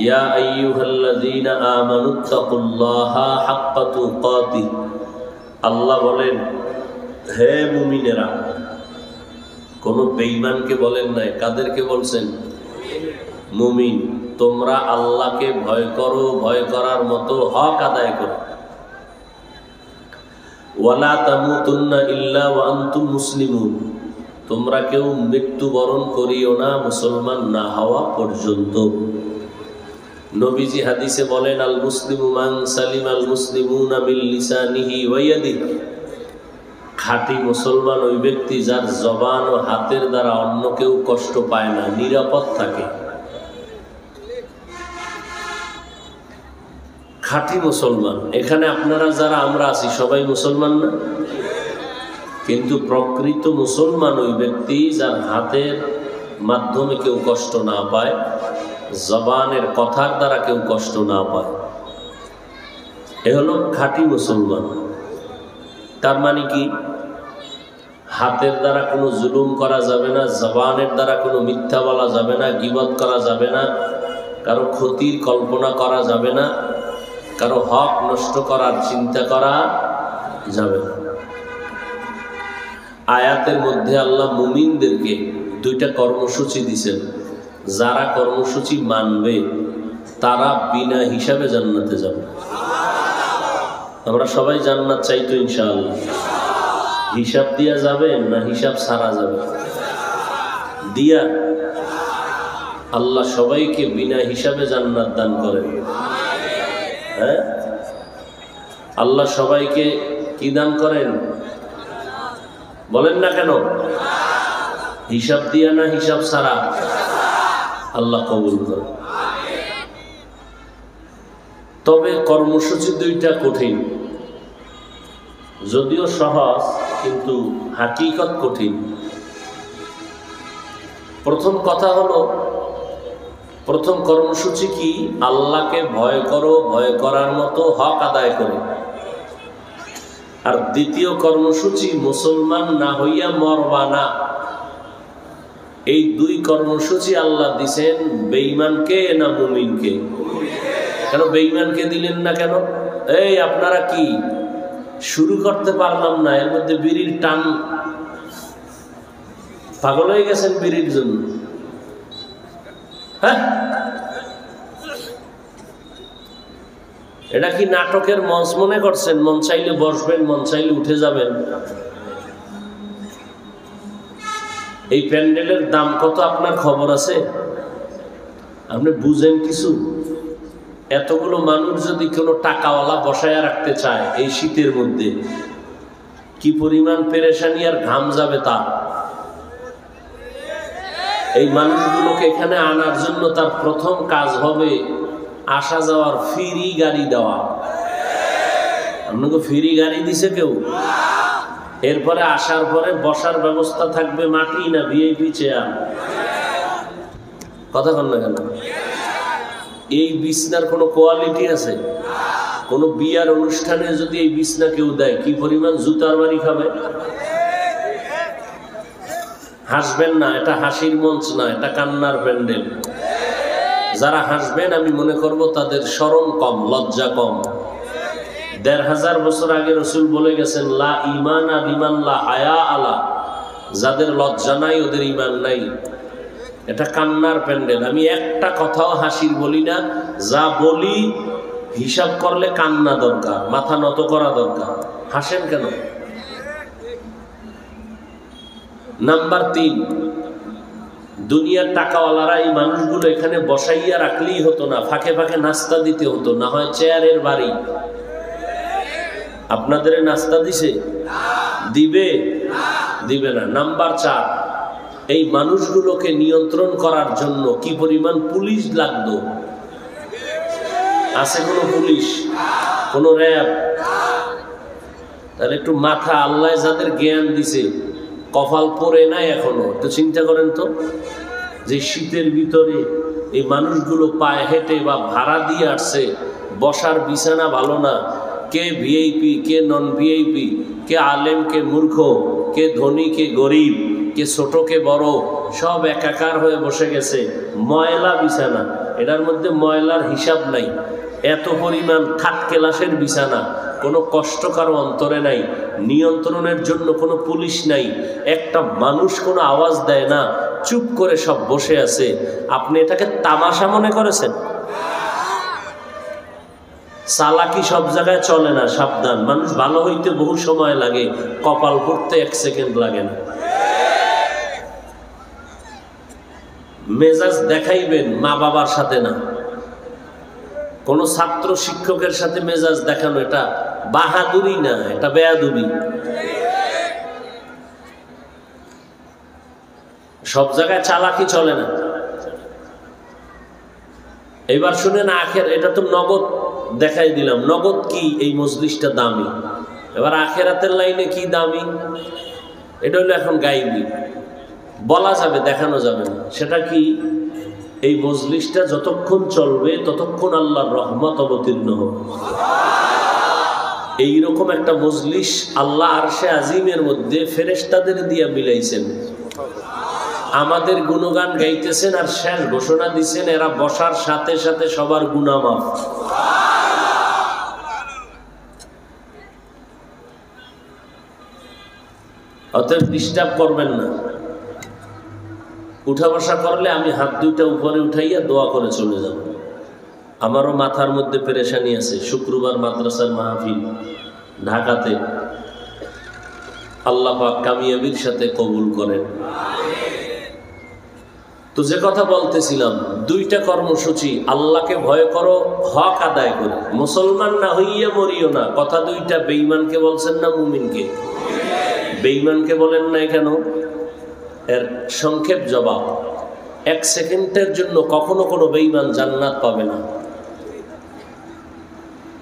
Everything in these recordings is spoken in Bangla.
ইয়া আইয়ুহাল্লাযীনা আমানুত্তাকুল্লাহা হাক্কা তুকাতিহ। আল্লাহ বলেন, হে মুমিনেরা। কোন বেঈমানকে বলেন নাই, কাদেরকে বলছেন? মুমিন। তোমরা আল্লাহকে ভয় করো, ভয় করার মতো হক আদায় করো। ওয়ালা তামুতুন্না ইল্লা ওয়া আনতুম মুসলিমুন। তোমরা কেউ মৃত্যুবরণ করিও না মুসলমান না হওয়া পর্যন্ত। নবীজি হাদিসে বলেন, আল মুসলিমু মান সালিমাল মুসলিমুনা মিন লিসানিহি ওয়া ইয়াদিহি। খাঁটি মুসলমান ওই ব্যক্তি যার জবান ও হাতের দ্বারা অন্য কেউ কষ্ট পায় না, নিরাপদ থাকে। খাঁটি মুসলমান। এখানে আপনারা যারা আমরা আছি সবাই মুসলমান না? কিন্তু প্রকৃত মুসলমান ওই ব্যক্তি যার হাতের মাধ্যমে কেউ কষ্ট না পায়, জবানের কথার দ্বারা কেউ কষ্ট না পায়, এ হলো খাঁটি মুসলমান। তার মানে কি? হাতের দ্বারা কোনো জুলুম করা যাবে না, জবানের দ্বারা কোনো মিথ্যা বলা যাবে না, গীবত করা যাবে না, কারো ক্ষতির কল্পনা করা যাবে না, কারো হক নষ্ট করার চিন্তা করা যাবে না। আয়াতের মধ্যে আল্লাহ মুমিনদেরকে দুইটা কর্মসূচি দিয়েছেন। যারা কর্মসূচি মানবে তারা বিনা হিসাবে জান্নাতে যাবে। আমরা সবাই জান্নাত চাই তো ইনশাআল্লাহ। হিসাব দিয়া যাবেন না হিসাব ছাড়া যাবে? দিয়া। আল্লাহ সবাইকে বিনা হিসাবে জান্নাত দান করেন। হ্যাঁ, আল্লাহ সবাইকে কি দান করেন বলেন না কেন? হিসাব দিয়া না হিসাব ছাড়া? আল্লাহ কবুল করেন। তবে কর্মসূচি দুইটা কঠিন, যদিও সহজ কিন্তু হাকিকত কঠিন। প্রথম কথা হলো, প্রথম কর্মসূচি কি? আল্লাহকে ভয় করো, ভয় করার মতো হক আদায় করো। আর দ্বিতীয় কর্মসূচি, মুসলমান না হইয়া মরবা না। এই দুই কর্মসূচি আল্লাহ দিছেন বেঈমানকে না মুমিনকে? কেন বেঈমানকে দিলেন না কেন? এই আপনারা কি শুরু করতে পারলাম না, এর মধ্যে বিড়ির টান। পাগল হয়ে গেছেন বিড়ির জন্য? হ্যাঁ, এটা কি নাটকের মঞ্চ মনে করছেন? মন চাইলে বসবেন, মন চাইলে উঠে যাবেন। এই প্যান্ডেলের দাম কত আপনার খবর আছে? আপনি বুঝেন কিছু? এতগুলো মানুষ যদি কোনো টাকাওয়ালা বসায়া রাখতে চায় এই শীতের মধ্যে, কি পরিমাণ পেরেশানি আর ঘাম যাবে তার। এই মানুষগুলোকে এখানে আনার জন্য তার প্রথম কাজ হবে আসা যাওয়ার ফ্রি গাড়ি দেওয়া। আপনাকে ফ্রি গাড়ি দিছে কেউ? এরপরে আসার পরে বসার ব্যবস্থা থাকবে মাটি না ভিআইপি চেয়ার? কথা বল না কেন? এই বিছনার কোনো কোয়ালিটি আছে? কোনো বিয়ার অনুষ্ঠানে যদি এই বিছনা কেউ দেয়, কি পরিমাণ জুতার বাড়ি খাবে। হাসবেন না, এটা হাসির মঞ্চ না, এটা কান্নার প্যান্ডেল। যারা হাসবেন আমি মনে করব তাদের শরম কম, লজ্জা কম। ১৫০০ বছর আগে রাসূল বলে গেছেন, লা ঈমানা লিমান লা হায়া আলা। যাদের লজ্জা নাই ওদের ঈমান নাই। এটা কান্নার প্যান্ডেল। আমি একটা কথাও হাসির বলি না, যা বলি হিসাব করলে কান্না দরকার, মাথা নত করা দরকার। হাসেন কেন? নাম্বার ৩, দুনিয়ার টাকাওয়ালারা এই মানুষগুলো এখানে বসাইয়া রাখলেই হতো না, ফাঁকে ফাঁকে নাস্তা দিতে হতো। না হয় চেয়ারের বাড়ি। আপনাদের নাস্তা দিছে? দিবে? দিবে না। নাম্বার ৪, এই মানুষগুলোকে নিয়ন্ত্রণ করার জন্য কি পরিমাণ পুলিশ লাগতো? আছে কোনো পুলিশ? কোনো র্যাব? তাহলে একটু মাথা আল্লাহ যাদের জ্ঞান দিছে, কপাল পরে নাই এখনো, একটু চিন্তা করেন তো। যে শীতের ভিতরে এই মানুষগুলো পায়ে হেঁটে বা ভাড়া দিয়ে আসছে, বসার বিছানা ভালো না, কে ভিআইপি কে নন ভিআইপি, কে আলেম কে মূর্খ, কে ধনী কে গরিব, কে ছোট কে বড় সব একাকার হয়ে বসে গেছে। ময়লা বিছানা, এটার মধ্যে ময়লার হিসাব নাই। এত পরিমাণ থার্ড ক্লাসের বিছানা, কোনো কষ্ট কারো অন্তরে নাই, নিয়ন্ত্রণের জন্য কোনো পুলিশ নাই, একটা মানুষ কোনো আওয়াজ দেয় না, চুপ করে সব বসে আছে। আপনি এটাকে তামাশা মনে করেছেন? চালাকি সব জায়গায় চলে না, সাবধান। মানুষ ভালো হইতে বহু সময় লাগে, কপাল পড়তে 1 সেকেন্ড লাগে না। মেজাজ দেখাইবেন মা বাবার সাথে না, কোন ছাত্র শিক্ষকের সাথে মেজাজ দেখানো এটা বাহাদুরি না, এটা বেয়াদবি। সব জায়গায় চালাকি চলে না। এবার শুনেন আখের, এটা তো নগদ দেখাই দিলাম, নগদ কি এই মজলিসটা দামি। এবার আখেরাতের লাইনে কি দামি, এটা হলো এখন গাইবি, বলা যাবে, দেখানো যাবে না। সেটা কি? এই মজলিসটা যতক্ষণ চলবে ততক্ষণ আল্লাহর রহমত অবতীর্ণ হবে। এইরকম একটা মজলিস আল্লাহ আরশে আজিমের মধ্যে ফেরেশতাদের দিয়ে মিলাইছেন। আমাদের গুণগান গাইতেছেন আর শেষ ঘোষণা দিচ্ছেন এরা বসার সাথে সাথে সবার গুনাহ মাফ। অতএব ডিস্টার্ব করবেন না। উঠা বসা করলে আমি হাত দুইটা উপরে উঠাইয়া দোয়া করে চলে যাব। আমারও মাথার মধ্যে পেরেশানি আছে। শুক্রবার মাদ্রাসার মাহফিল ঢাকাতে, আল্লাহ পাক কামিয়াবির সাথে কবুল করেন। তো যে কথা বলতেছিলাম, 2টা কর্মসূচি, আল্লাহকে ভয় করো, হক আদায় করে, মুসলমান না হইয়া মরিও না। কথা 2টা, বেঈমানকে বলছেন না মুমিনকে? বেঈমানকে বলেন না কেন? এর সংক্ষেপ জবাব, 1 সেকেন্ডের জন্য কখনো কোনো বেঈমান জান্নাত পাবে না।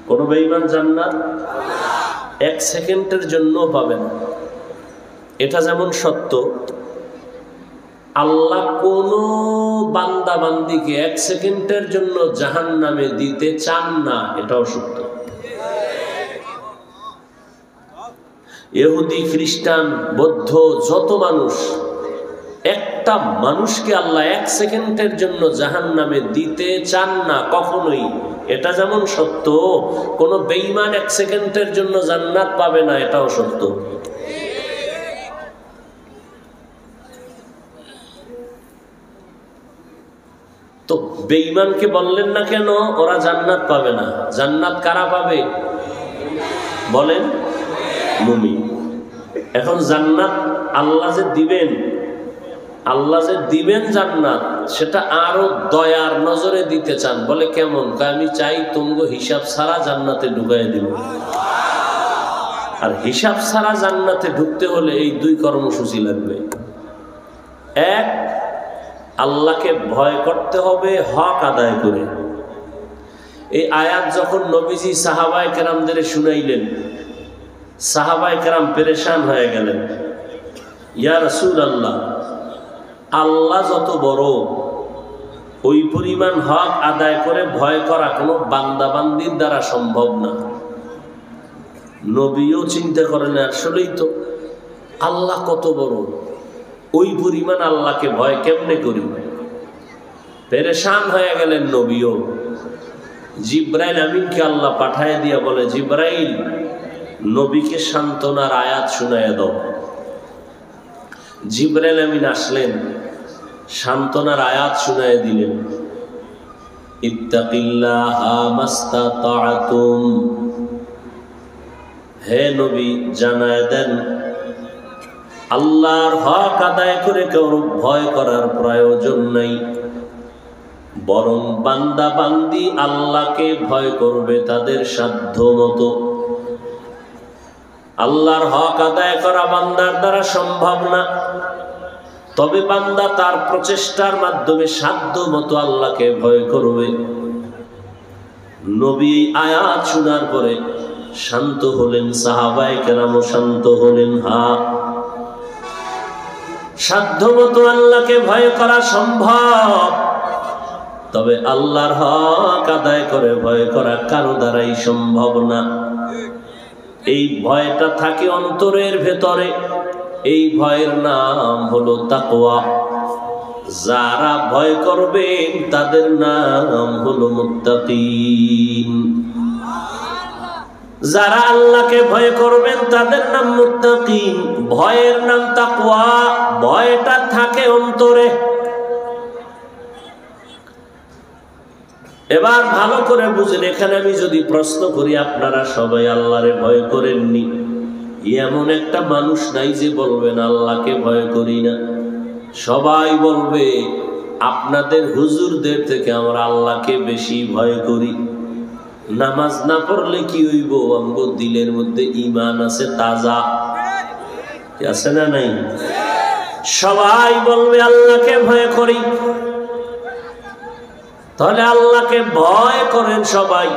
কোনো বেঈমান জান্নাত 1 সেকেন্ডের জন্য পাবে না। এটা যেমন সত্য, আল্লাহ কোন বান্দা বান্দিকে 1 সেকেন্ডের জন্য জাহান্নামে দিতে চান না, এটাও সত্য। ইহুদি, খ্রিস্টান, বৌদ্ধ, যত মানুষ, একটা মানুষকে আল্লাহ 1 সেকেন্ডের জন্য জাহান্নামে দিতে চান না কখনোই। এটা যেমন সত্য, কোন বেঈমান 1 সেকেন্ডের জন্য জান্নাত পাবে না, এটাও সত্য। তো বেঈমানকে বললেন না কেন ওরা জান্নাত পাবে না? জান্নাত কারা পাবে বলেন? মুমিন। এখন জান্নাত আল্লাহ যে দিবেন, আল্লাহ যে দিবেন জান্নাত, সেটা আরো দয়ার নজরে দিতে চান। বলে কেমন? আমি চাই তুমগো হিসাব ছাড়া জান্নাতে ঢুকাই দিব। আর হিসাব ছাড়া জান্নাতে ঢুকতে হলে এই 2 কর্মসূচি লাগবে। 1, আল্লাহকে ভয় করতে হবে হক আদায় করে। এই আয়াত যখন নবীজি সাহাবায়ে কেরামদের শুনাইলেন, সাহাবায়ে কেরাম পেরেশান হয়ে গেলেন। ইয়া রাসূলুল্লাহ, আল্লাহ যত বড়, ওই পরিমাণ হক আদায় করে ভয় করা কোনো বান্দা বান্দির দ্বারা সম্ভব না। নবীও চিন্তা করেন আসলেই তো আল্লাহ কত বড়, ওই পরিমাণ আল্লাহকে ভয় কেমনে করি? পেরেশান হয়ে গেলেন নবীও। জিব্রাইল আমিনকে আল্লাহ পাঠায় দিয়া বলে, জিব্রাইল, নবীকে সান্ত্বনার আয়াত শুনাইয়া দাও। জিব্রাইল আমিন আসলেন, সান্ত্বনার আয়াত শুনাইয়া দিলেন। ইত্তাকিল্লাহা মাস্তাতা'তুম, হে নবী জানায় দেন আল্লাহর হক আদায় করে কেউ ভয় করার প্রয়োজন নাই, বরং বান্দা বান্দি আল্লাহকে ভয় করবে তাদের সাধ্য মতো। আল্লাহর হক আদায় করা বান্দার দ্বারা সম্ভব না, তবে বান্দা তার প্রচেষ্টার মাধ্যমে সাধ্য মতো আল্লাহকে ভয় করবে। নবী আয়াত শোনার পরে শান্ত হলেন, সাহাবায়ে কেরামও শান্ত হলেন। সাধ্য মতো আল্লাহকে ভয় করা সম্ভব, তবে আল্লাহর হক আদায় করে ভয় করা কারো দ্বারাই সম্ভব না। এই ভয়টা থাকে অন্তরের ভেতরে, এই ভয়ের নাম হলো তাকওয়া। যারা ভয় করবেন তাদের নাম হলো মুত্তাকিন। যারা আল্লাহকে ভয় করবেন তাদের নাম মুত্তাকিন। ভয়ের নাম তাকওয়া। ভয়টা থাকে অন্তরে। এবার ভালো করে বুঝেন, এখানে আমি যদি প্রশ্ন করি আপনারা সবাই আল্লাহরে ভয় করেননি, এমন একটা মানুষ নাই যে বলবেন আল্লাহকে ভয় করি না। সবাই বলবে আপনাদের হুজুরদের থেকে আমরা আল্লাহকে বেশি ভয় করি। নামাজ না পড়লে কি হইব? আমগো দিলের মধ্যে ঈমান আছে তাজা, আছে না নাই? সবাই বলবে আল্লাহকে ভয় করি। তাহলে আল্লাহকে ভয় করেন সবাই,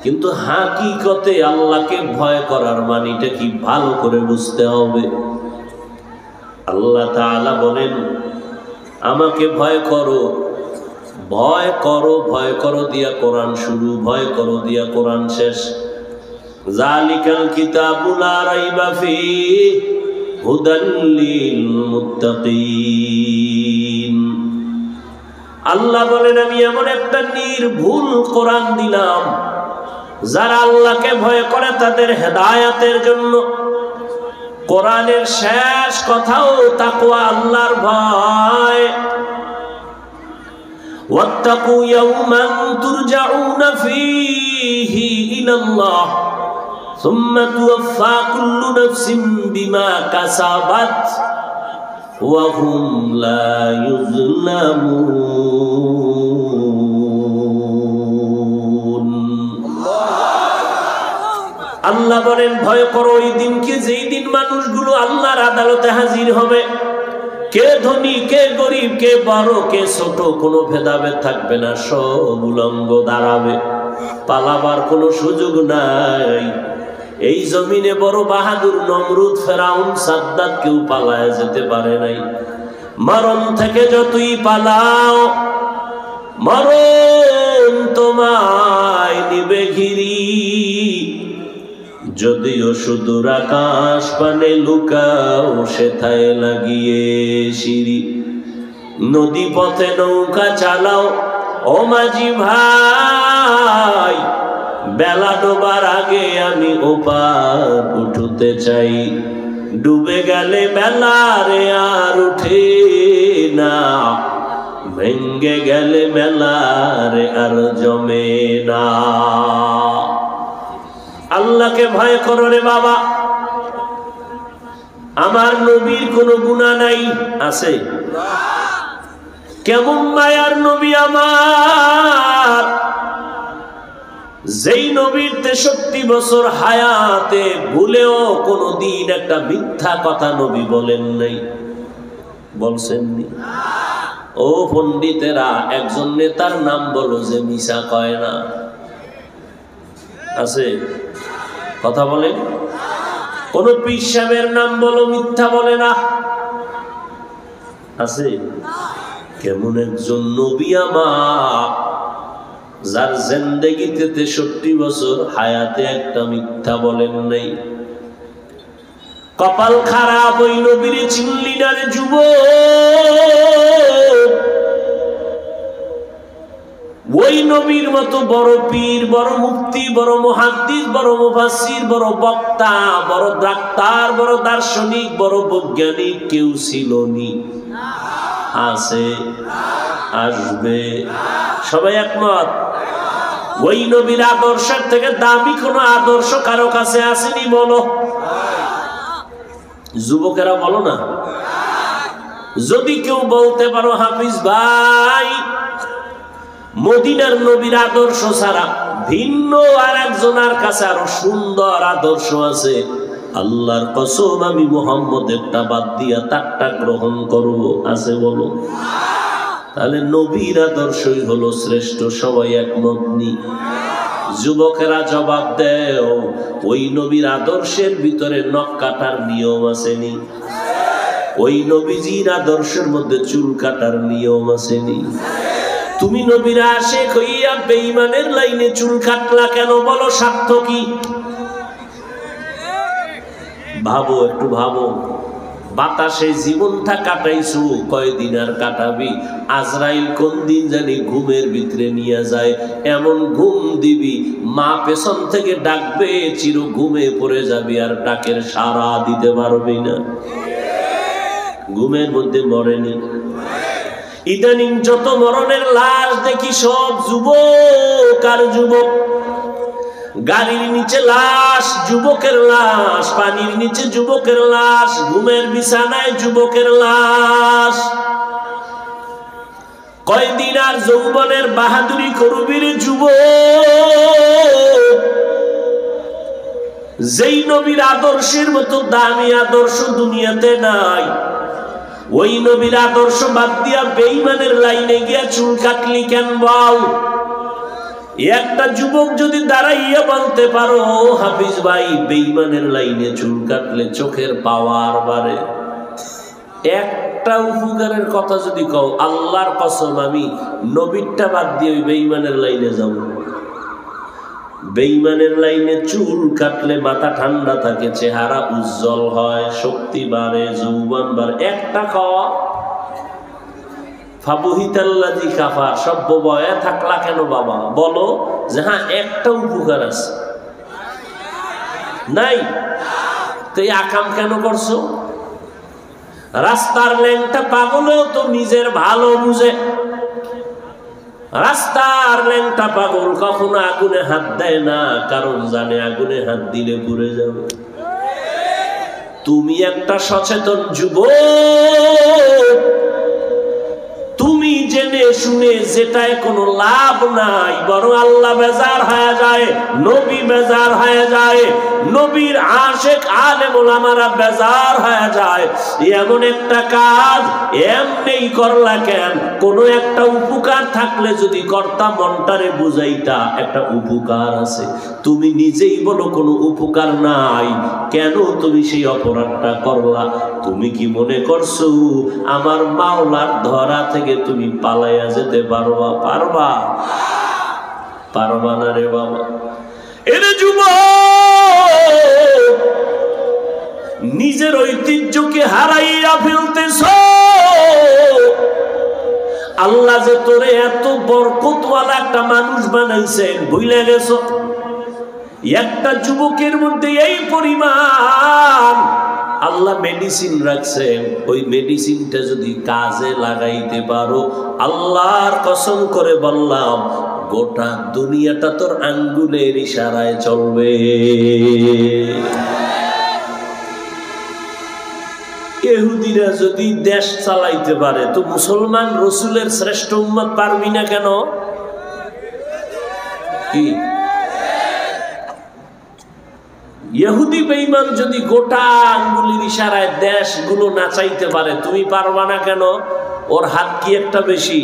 কিন্তু হাকিকতে আল্লাহকে ভয় করার মানেটা কি ভালো করে বুঝতে হবে। আল্লাহ তাআলা বলেন আমাকে ভয় করো, ভয় করো, ভয় করো দিয়া কোরআন শুরু, ভয় করো দিয়া কোরআন শেষ। যালিকাল কিতাবু লা রাইবা ফীহি হুদাল লিল মুত্তাকিন। আল্লাহ বলেন আমি এমন একটা নির্ভুল কোরআন দিলাম, যারা আল্লাহকে ভয় করে তাদের হেদায়েতের জন্য। কোরআনের শেষ কথাও তাকওয়া, আল্লাহর ভয়। ওয়াত্তাকু ইয়াওমান তুরজাউনা ফীহি ইলাল্লাহ সুম্মা তুওয়াফা কুল্লু নাফসিন বিমা কাসাবাত ওয়া হুম লা ইউযলামুন। আল্লাহ বলেন ভয় করো ওই দিনকে, যেই দিন মানুষগুলো আল্লাহর আদালতে হাজির হবে। কে ধনী, কে গরিব, কে বড়, কে ছোট, কোনো ভেদাভেদ থাকবে না। সব উলঙ্গ দাঁড়াবে, পালাবার কোনো সুযোগ নাই। এই জমিনে বড় বাহাদুর নমরুদ, ফেরাউন, সাদ্দাত কেউ পালায় যেতে পারে নাই। মরণ থেকে যতই পালাও, মরণ তোমায় নিবে ঘিরি। যদিও সুদূর আকাশ পানে লুকাও, সেথায় লাগিয়ে সিঁড়ি। নদী পথে নৌকা চালাও ও মাঝি ভাই, বেলা ডোবার আগে আমি ওপার উঠতে চাই। ডুবে গেলে বেলারে আর উঠে না, ভেঙ্গে গেলে মেলারে আর জমে না। আল্লাহকে ভয় করো রে বাবা। আমার নবীর কোনো গুনাহ নাই, আছে? কেমন মায়ার নবী আমার, যেই নবীর 63 বছর হায়াতে ভুলেও কোনদিন একটা মিথ্যা কথা নবী বলেন নাই। বলছেননি? ও পণ্ডিতেরা, একজন নেতার নাম বলো যে মিছা কয় না, আছে? কথা বলেন। কোন পীর সাহেবের নাম বলো মিথ্যা বলে না, আছে? কেমন একজন নবী আমার, যার জিন্দেগিতে 63 বছর হায়াতে একটা মিথ্যা বলেন নাই। কপাল খারাপ, ওই নবীর চিনলি না রে যুবক। ওই নবীর মতো বড় পীর, বড় মুফতি, বড় মুহাদ্দিস, বড় মুফাসসির, বড় বক্তা, বড় ডাক্তার, বড় দার্শনিক, বড় বৈজ্ঞানিক কেউ ছিল নি? আছে? আসবে? সবাই একমত? ওই নবীর আদর্শের থেকে দামি কোন আদর্শ কারো কাছে আসেনি? বলো। যুবকেরা বলো না। যদি কেউ বলতে পারো হাফিজ ভাই, মদিনার নবীর আদর্শ ছাড়া ভিন্ন আর একজনের কাছে আরো সুন্দর আদর্শ আছে, আল্লাহর কসম আমি মুহাম্মদেরটা বাদ দিয়া তারটা গ্রহণ করব, আছে? বলো। তাহলে নবীর আদর্শই হলো শ্রেষ্ঠ। সবাই একমত নি? যুবকেরা জবাব দেও, ওই নবীর আদর্শের ভিতরে নখ কাটার নিয়ম আসেনি? ওই নবীজির আদর্শের মধ্যে চুল কাটার নিয়ম আসেনি? তুমি নবীর আশিক হইয়া বেঈমানের লাইনে চুল কাটলা কেন? বলো, স্বার্থ কি? ভাবো, একটু ভাবো। বাতাসে জীবনটা কাটাইছো, কয়দিন আর কাটাবি? আজরাইল কোন দিন জানি ঘুমের ভিতরে নিয়ে যায়, এমন ঘুম দিবি মা পেছন থেকে ডাকবে, চির ঘুমে পড়ে যাবি, আর ডাকের সাড়া দিতে পারবি না। ঘুমের মধ্যে মরেনি। ইদানিং যত মরণের লাশ দেখি সব যুবক আর যুবক। গাড়ির নিচে লাশ, যুবকের লাশ, পানির নিচে যুবকের লাশ, ঘুমের বিছানায় যুবকের লাশ। কয়দিন আর যৌবনের বাহাদুরি করবির যুবক? যেই নবীর আদর্শের মতো দামি আদর্শ দুনিয়াতে নাই, ওই নবীর আদর্শ বাদ দিয়া বেঈমানের লাইনে গিয়া চুল কাটলি কেন বল? একটা যুবক যদি দাঁড়াইয়া বলতে পারো, হাফিজ ভাই বেঈমানের লাইনে চুল কাটলে চোখের পাওয়ার বাড়ে, একটা উপকারের কথা যদি কও, আল্লাহর কসম আমি নবীরটা বাদ দিয়ে ওই বেঈমানের লাইনে যাব। বেঈমানের লাইনে চুল কাটলে মাথা ঠান্ডা থাকে, চেহারা উজ্জ্বল হয়, শক্তি বাড়ে, যৌবন বাড়ে। একটা খাওয়া ফাবুহিতাল্লাযী কাফা, সভ্য বয়া থাকলা কেন বাবা? বলো যে হ্যাঁ একটা উপকার আছে। নাই তো এই আকাম কেন করছো? রাস্তার ল্যাংটা পাগলেও তো নিজের ভালো বুঝে। রাস্তার ল্যাংটা পাগল কখনো আগুনে হাত দেয় না, কারণ জানে আগুনে হাত দিলে পুড়ে যাবে। তুমি একটা সচেতন যুবক, তুমি জেনে শুনে যেটায় কোনো লাভ নাই, বরং আল্লাহ বেজার হয়ে যায়, নবী বেজার হয়ে যায়, নবীর আশেক আলেম ওলামারা বেজার হয়ে যায়, এমন একটা কাজ এমনিই করলা কেন? কোনো একটা উপকার থাকলে যদি কর্তা মনটারে বুঝাইতা একটা উপকার আছে। তুমি নিজেই বলো কোনো উপকার নাই, কেন তুমি সেই অপরাধটা করলা? তুমি কি মনে করছো আমার মাওলার ধরা থেকে তুমি পালাইয়া যেতে পারবা? পারবা? পারবা না রে বাবা। এরে যুবক, নিজের ঐতিহ্যকে হারাইয়া ফেলতেছ। আল্লাহ যে তোরে এত বরকতওয়ালা একটা মানুষ বানাইছেন, ভুলে গেছো? একটা যুবকের মধ্যে এই পরিমাণ আল্লাহ মেডিসিন রাখছেন, ওই মেডিসিনটা যদি কাজে লাগাইতে পারো, আল্লাহর কসম করে বললাম গোটা দুনিয়াটা তোর আঙ্গুলের ইশারায় চলবে। ইহুদিরা যদি দেশ চালাইতে পারে, তো মুসলমান রসুলের শ্রেষ্ঠ উম্মত পারবি না কেন? কি ইহুদি বেঈমান যদি গোটা আঙ্গুলির ইশারায় দেশগুলো নাচাইতে পারে, তুমি পারবা না কেন? ওর হাত কি একটা বেশি?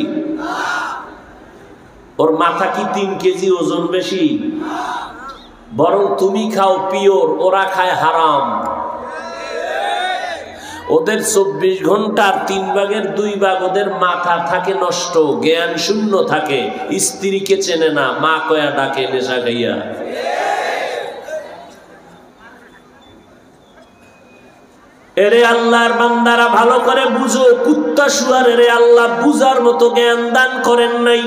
ওর মাথা কি 3 কেজি ওজন বেশি? বরং তুমি খাও পিওর, ওরা খায় হারাম। ওদের 24 ঘন্টার 3 ভাগের 2 ভাগ ওদের মাথা থাকে নষ্ট, জ্ঞান শূন্য থাকে, স্ত্রীকে চেনে না, মা কয়া ডাকে নেশা খাইয়া। এরে আল্লাহর বান্দারা ভালো করে বুঝো, কুত্তা শুয়ারের আল্লাহ বুঝার মতো জ্ঞান দান করেন নাই।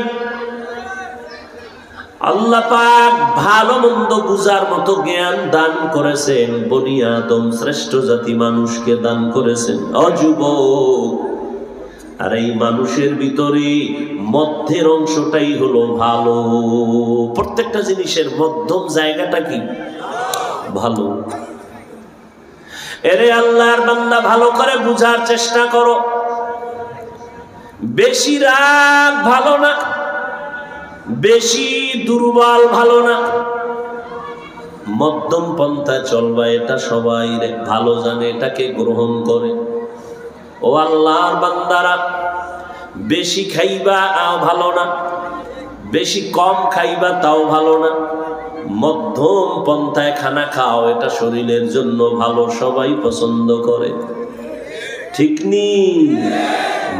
আল্লাহ পাক ভালো মন্দ বুঝার মতো জ্ঞান দান করেছেন বনি আদম শ্রেষ্ঠ জাতি মানুষকে দান করেছেন। অযুবক, আর এই মানুষের ভিতরে মধ্যের অংশটাই হলো ভালো। প্রত্যেকটা জিনিসের মধ্যম জায়গাটা কি? ভালো। এরে আল্লাহর বান্দা ভালো করে বুঝার চেষ্টা করো। বেশি রাগ ভালো না, বেশি দুর্বল ভালো না, মধ্যম পন্থায় চলবা, এটা সবাই ভালো জানে, এটাকে গ্রহণ করে। ও আল্লাহর বান্দারা, বেশি খাইবা ভালো না, বেশি কম খাইবা তাও ভালো না, মধ্যম পন্থায় খানা খাও, এটা শরীরের জন্য ভালো, সবাই পছন্দ করে। ঠিক নি?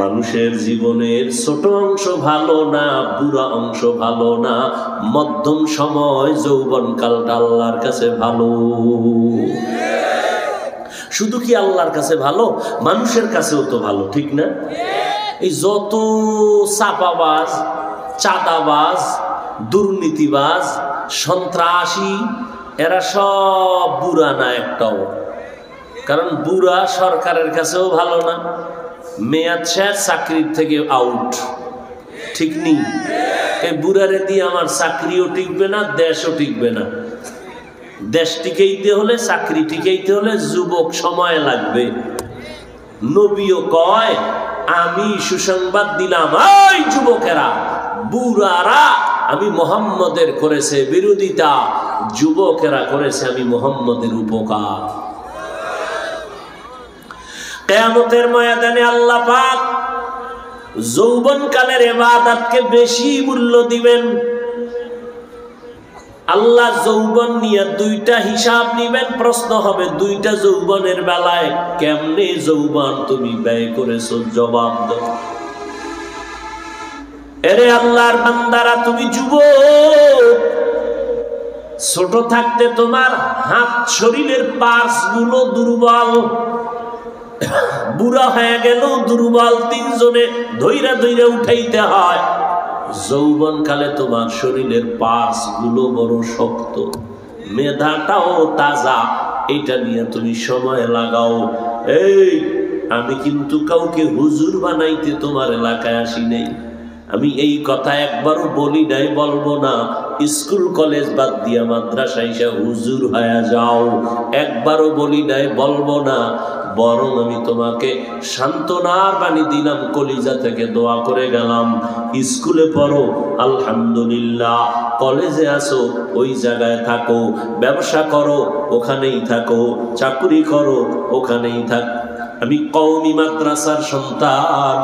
মানুষের জীবনের ছোট অংশ ভালো না, বুড়া অংশ ভালো না, মধ্যম সময় যৌবনকালটা আল্লাহর কাছে ভালো। শুধু কি আল্লাহর কাছে ভালো, মানুষের কাছেও তো ভালো, ঠিক না? এই যত চাপাবাজ, চাঁদাবাজ, দুর্নীতিবাজ, সন্ত্রাসী, এরা সব বুড়া না একটাও। কারণ বুড়া সরকারের কাছেও ভালো না, মেয়াদ শেষ, চাকরির থেকে আউট, ঠিক নেই? এই বুড়ারে দিয়ে আমার চাকরিও টিকবে না, দেশও টিকবে না। দেশ টিকাইতে হলে, চাকরি টিকাইতে হলে যুবক সময় লাগবে। নবীও কয়, আমি সুসংবাদ দিলাম, এই যুবকেরা, বুড়ারা আমি মুহাম্মদের করেছে বিরোধিতা, যুবকেরা করেছে আমি মুহাম্মদের উপকার। কিয়ামতের ময়দানে আল্লাহ পাক যৌবনকালের ইবাদতকে বেশি মূল্য দিবেন। আল্লাহ যৌবন নিয়ে দুইটা হিসাব নিবেন, প্রশ্ন হবে দুইটা যৌবনের বেলায় কেমনে যৌবন তুমি ব্যয় করেছো, জবাব দাও। এরে আল্লাহর বান্দারা, তুমি যুবক, ছোট থাকতে তোমার হাত, শরীরের পার্টস গুলো দুর্বল, বুড়া হয়ে গেল দুর্বল, তিনজনে ধইরা ধইরা উঠাইতে হয়। যৌবন কালে তোমার শরীরের পার্টস গুলো বড় শক্ত, মেধাটাও তাজা, এটা নিয়ে তুমি সময় লাগাও। এই আমি কিন্তু কাউকে হুজুর বানাইতে তোমার এলাকায় আসি নাই। আমি এই কথা একবারও বলি নাই, বলবো না। স্কুল কলেজ বাদ দিয়া মাদ্রাসায় এসে হুজুর হয়ে যাও, একবারও বলি নাই, বলবো না। বরং আমি তোমাকে সান্ত্বনার বাণী দিলাম, কলিজা থেকে দোয়া করে গেলাম। স্কুলে পড়ো, আলহামদুলিল্লাহ। কলেজে আসো, ওই জায়গায় থাকো। ব্যবসা করো, ওখানেই থাকো। চাকরি করো, ওখানেই থাক। আমি কওমি মাদ্রাসার সন্তান,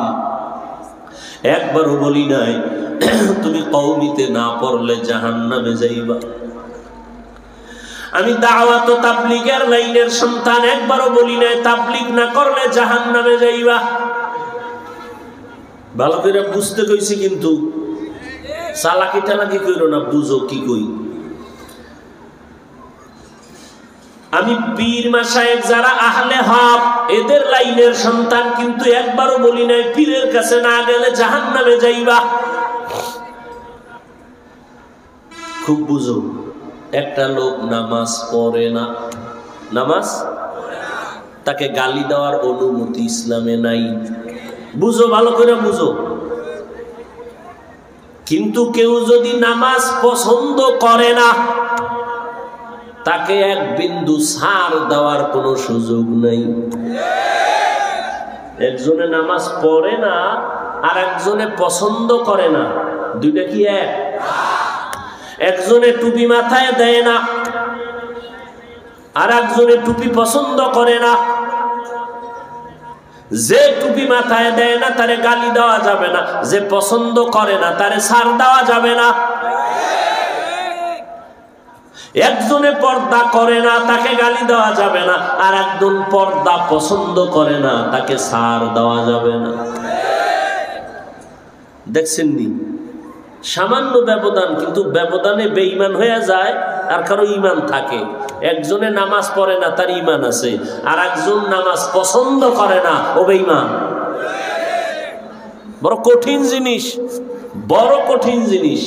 একবারও বলি নাই তুমি কওমিতে না পড়লে জাহান্নামে যাইবা। আমি দাওয়াত ও তাবলীগের লাইনের সন্তান, একবারও বলি নাই তাবলীগ না করলে জাহান্নামে যাইবা। ভালো করে বুঝতে কইছি, কিন্তু চালাকি টালাকি কইরো না, বুঝো কি কই। আমি পীর মাশায়েখ যারা আহলে হক, এদের লাইনের সন্তান, কিন্তু একবারও বলি নাই পীরের কাছে না গেলে জাহান্নামে যাইবা। খুব বুঝো, একটা লোক নামাজ পড়ে না, নামাজ তাকে গালি দেওয়ার অনুমতি ইসলামে নাই। বুঝো, ভালো করে বুঝো। কিন্তু কেউ যদি নামাজ পছন্দ করে না, তাকে এক বিন্দু ছাড় দেওয়ার কোনো সুযোগ নাই। একজনে নামাজ পড়ে না আর একজনে পছন্দ করে না, দুইটা কি এক? একজনে টুপি মাথায় দেয় না আর একজনে টুপি পছন্দ করে না। যে টুপি মাথায় দেয় না তারে গালি দেওয়া যাবে না, যে পছন্দ করে না তারে ছাড় দেওয়া যাবে না। একজনে পর্দা করে না, তাকে গালি দেওয়া যাবে না, আর একজন পর্দা পছন্দ করে না, তাকে ছাড় দেওয়া যাবে না। দেখছেন নি, সামান্য ব্যবধান, কিন্তু ব্যবধানে বেঈমান হয়ে যায় আর কারো ঈমান থাকে। একজনে নামাজ পড়ে না, তার ঈমান আছে, আর একজন নামাজ পছন্দ করে না, ও বেঈমান। বড় কঠিন জিনিস, বড় কঠিন জিনিস।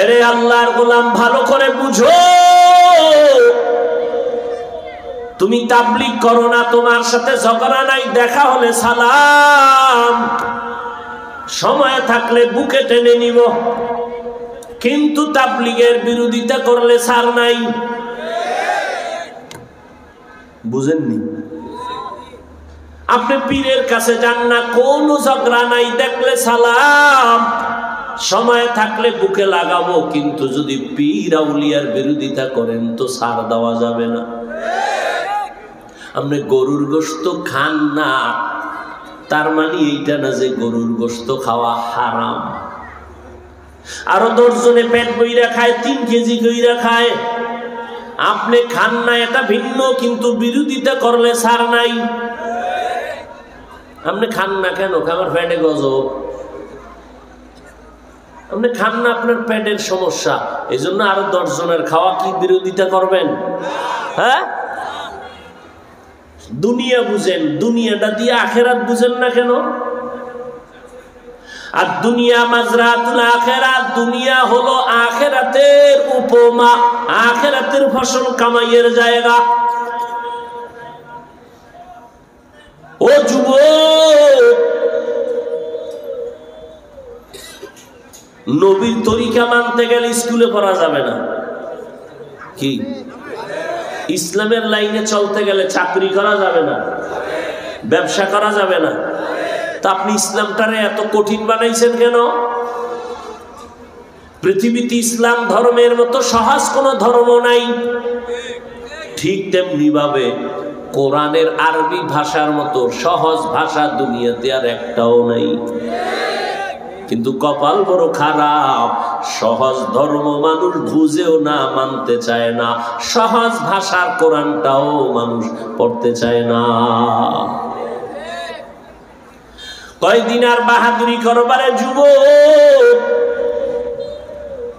এরে আল্লাহর গোলাম, ভালো করে বুঝো। তুমি তাবলীগ করো না, তোমার সাথে ঝগড়া নাই, দেখা হলে সালাম, সময় থাকলে বুকে টেনে নিব। কিন্তু তাবলীগের বিরোধিতা করলে ছাড় নাই। বুঝেননি? আপনি পীরের কাছে যান না, কোনো ঝগড়া নাই, দেখলে সালাম, সময় থাকলে বুকে লাগাবো। কিন্তু যদি পীর আউলিয়ার বিরোধিতা করেন তো ছাড় দেওয়া যাবে না। আপনি গরুর গোশত খান না, তার মানে এইটা না যে গরুর গোশত খাওয়া হারাম। আরো 10 জনে পেট বইরা খায়, 3 কেজি কইরা খায়, আপনি খান না, এটা ভিন্ন। কিন্তু বিরোধিতা করলে ছাড় নাই। আপনি খান না কেন? আমার পেটে গজব। আপনি খান না, আপনার পেটের সমস্যা, এই জন্য আরো 10 জনের খাওয়া কি বিরোধিতা করবেন? হ্যাঁ, দুনিয়া বুঝেন, দুনিয়াটা দিয়ে আখেরাত বুঝেন না কেন? আর দুনিয়া মাজরাতুল আখিরাত, দুনিয়া হলো আখিরাতের উপমা, আখিরাতের ফসল কামাইয়ের জায়গা। ও যুবক, নবীর তরিকা মানতে গেলে স্কুলে পড়া যাবে না। কি ইসলামের লাইনে চলতে গেলে চাকরি করা যাবে না, ব্যবসা করা যাবে না। তা আপনি ইসলামটারে এত কঠিন বানাইছেন কেন? পৃথিবীতে ইসলাম ধর্মের মতো সহজ কোনো ধর্ম নাই। ঠিক তেমনি ভাবে কোরআনের আরবি ভাষার মতো সহজ ভাষা দুনিয়াতে আর একটাও নাই। কিন্তু কপাল বড় খারাপ, সহজ ধর্ম মানুষ বুঝেও না, মানতে চায় না। সহজ ভাষার কোরআনটাও মানুষ পড়তে চায় না। কয়দিন আর বাহাদুরি করবারে যুবক?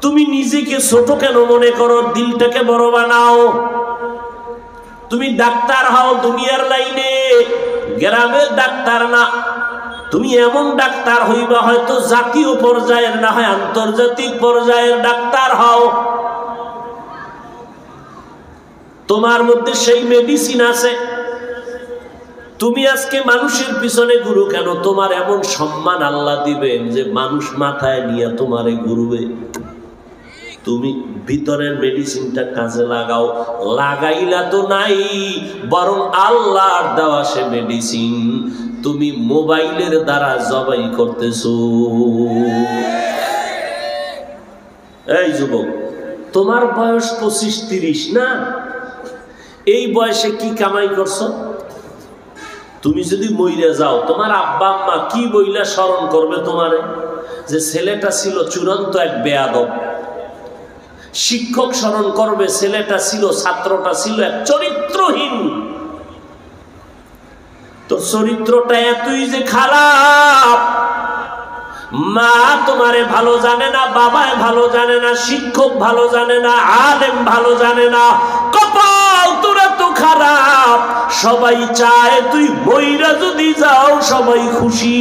তুমি নিজেকে ছোট কেন মনে করো? দিলটাকে বড় বানাও। তুমি ডাক্তার হও দুনিয়ার লাইনে, গ্রামের ডাক্তার না। তুমি এমন ডাক্তার হইবা হয়তো জাতীয় পর্যায়ের, না হয় আন্তর্জাতিক পর্যায়ের ডাক্তার হও। তোমার মধ্যে সেই মেডিসিন আছে। তুমি আজকে মানুষের পিছনে ঘুরো কেন? তোমার এমন সম্মান আল্লাহ দিবেন যে মানুষ মাথায় নিয়ে তোমারে ঘুরবে। তুমি ভিতরের মেডিসিনটা কাজে লাগাও। লাগাইলা তো নাই, বরং আল্লাহর দেওয়া সে মেডিসিন তুমি মোবাইলের দ্বারা জবাই করতেছো। এই যুবক, তোমার বয়স 25-30 না? এই বয়সে কি কামাই করছো? তুমি যদি মইরা যাও, তোমার আব্বা আম্মা কি বইলা স্মরণ করবে তোমারে? যে ছেলেটা ছিল চূড়ান্ত এক বেয়াদব। শিক্ষক স্মরণ করবে ছেলেটা ছিল, ছাত্রটা ছিল এক চরিত্রহীন। তো চরিত্রটা এতই যে খারাপ, মা তোমারে ভালো জানে না, বাবায় ভালো জানে না, শিক্ষক ভালো জানে না, আলেম ভালো জানে না। কপাল তোর এত খারাপ, সবাই চায় তুই মইরা যদি যাও সবাই খুশি।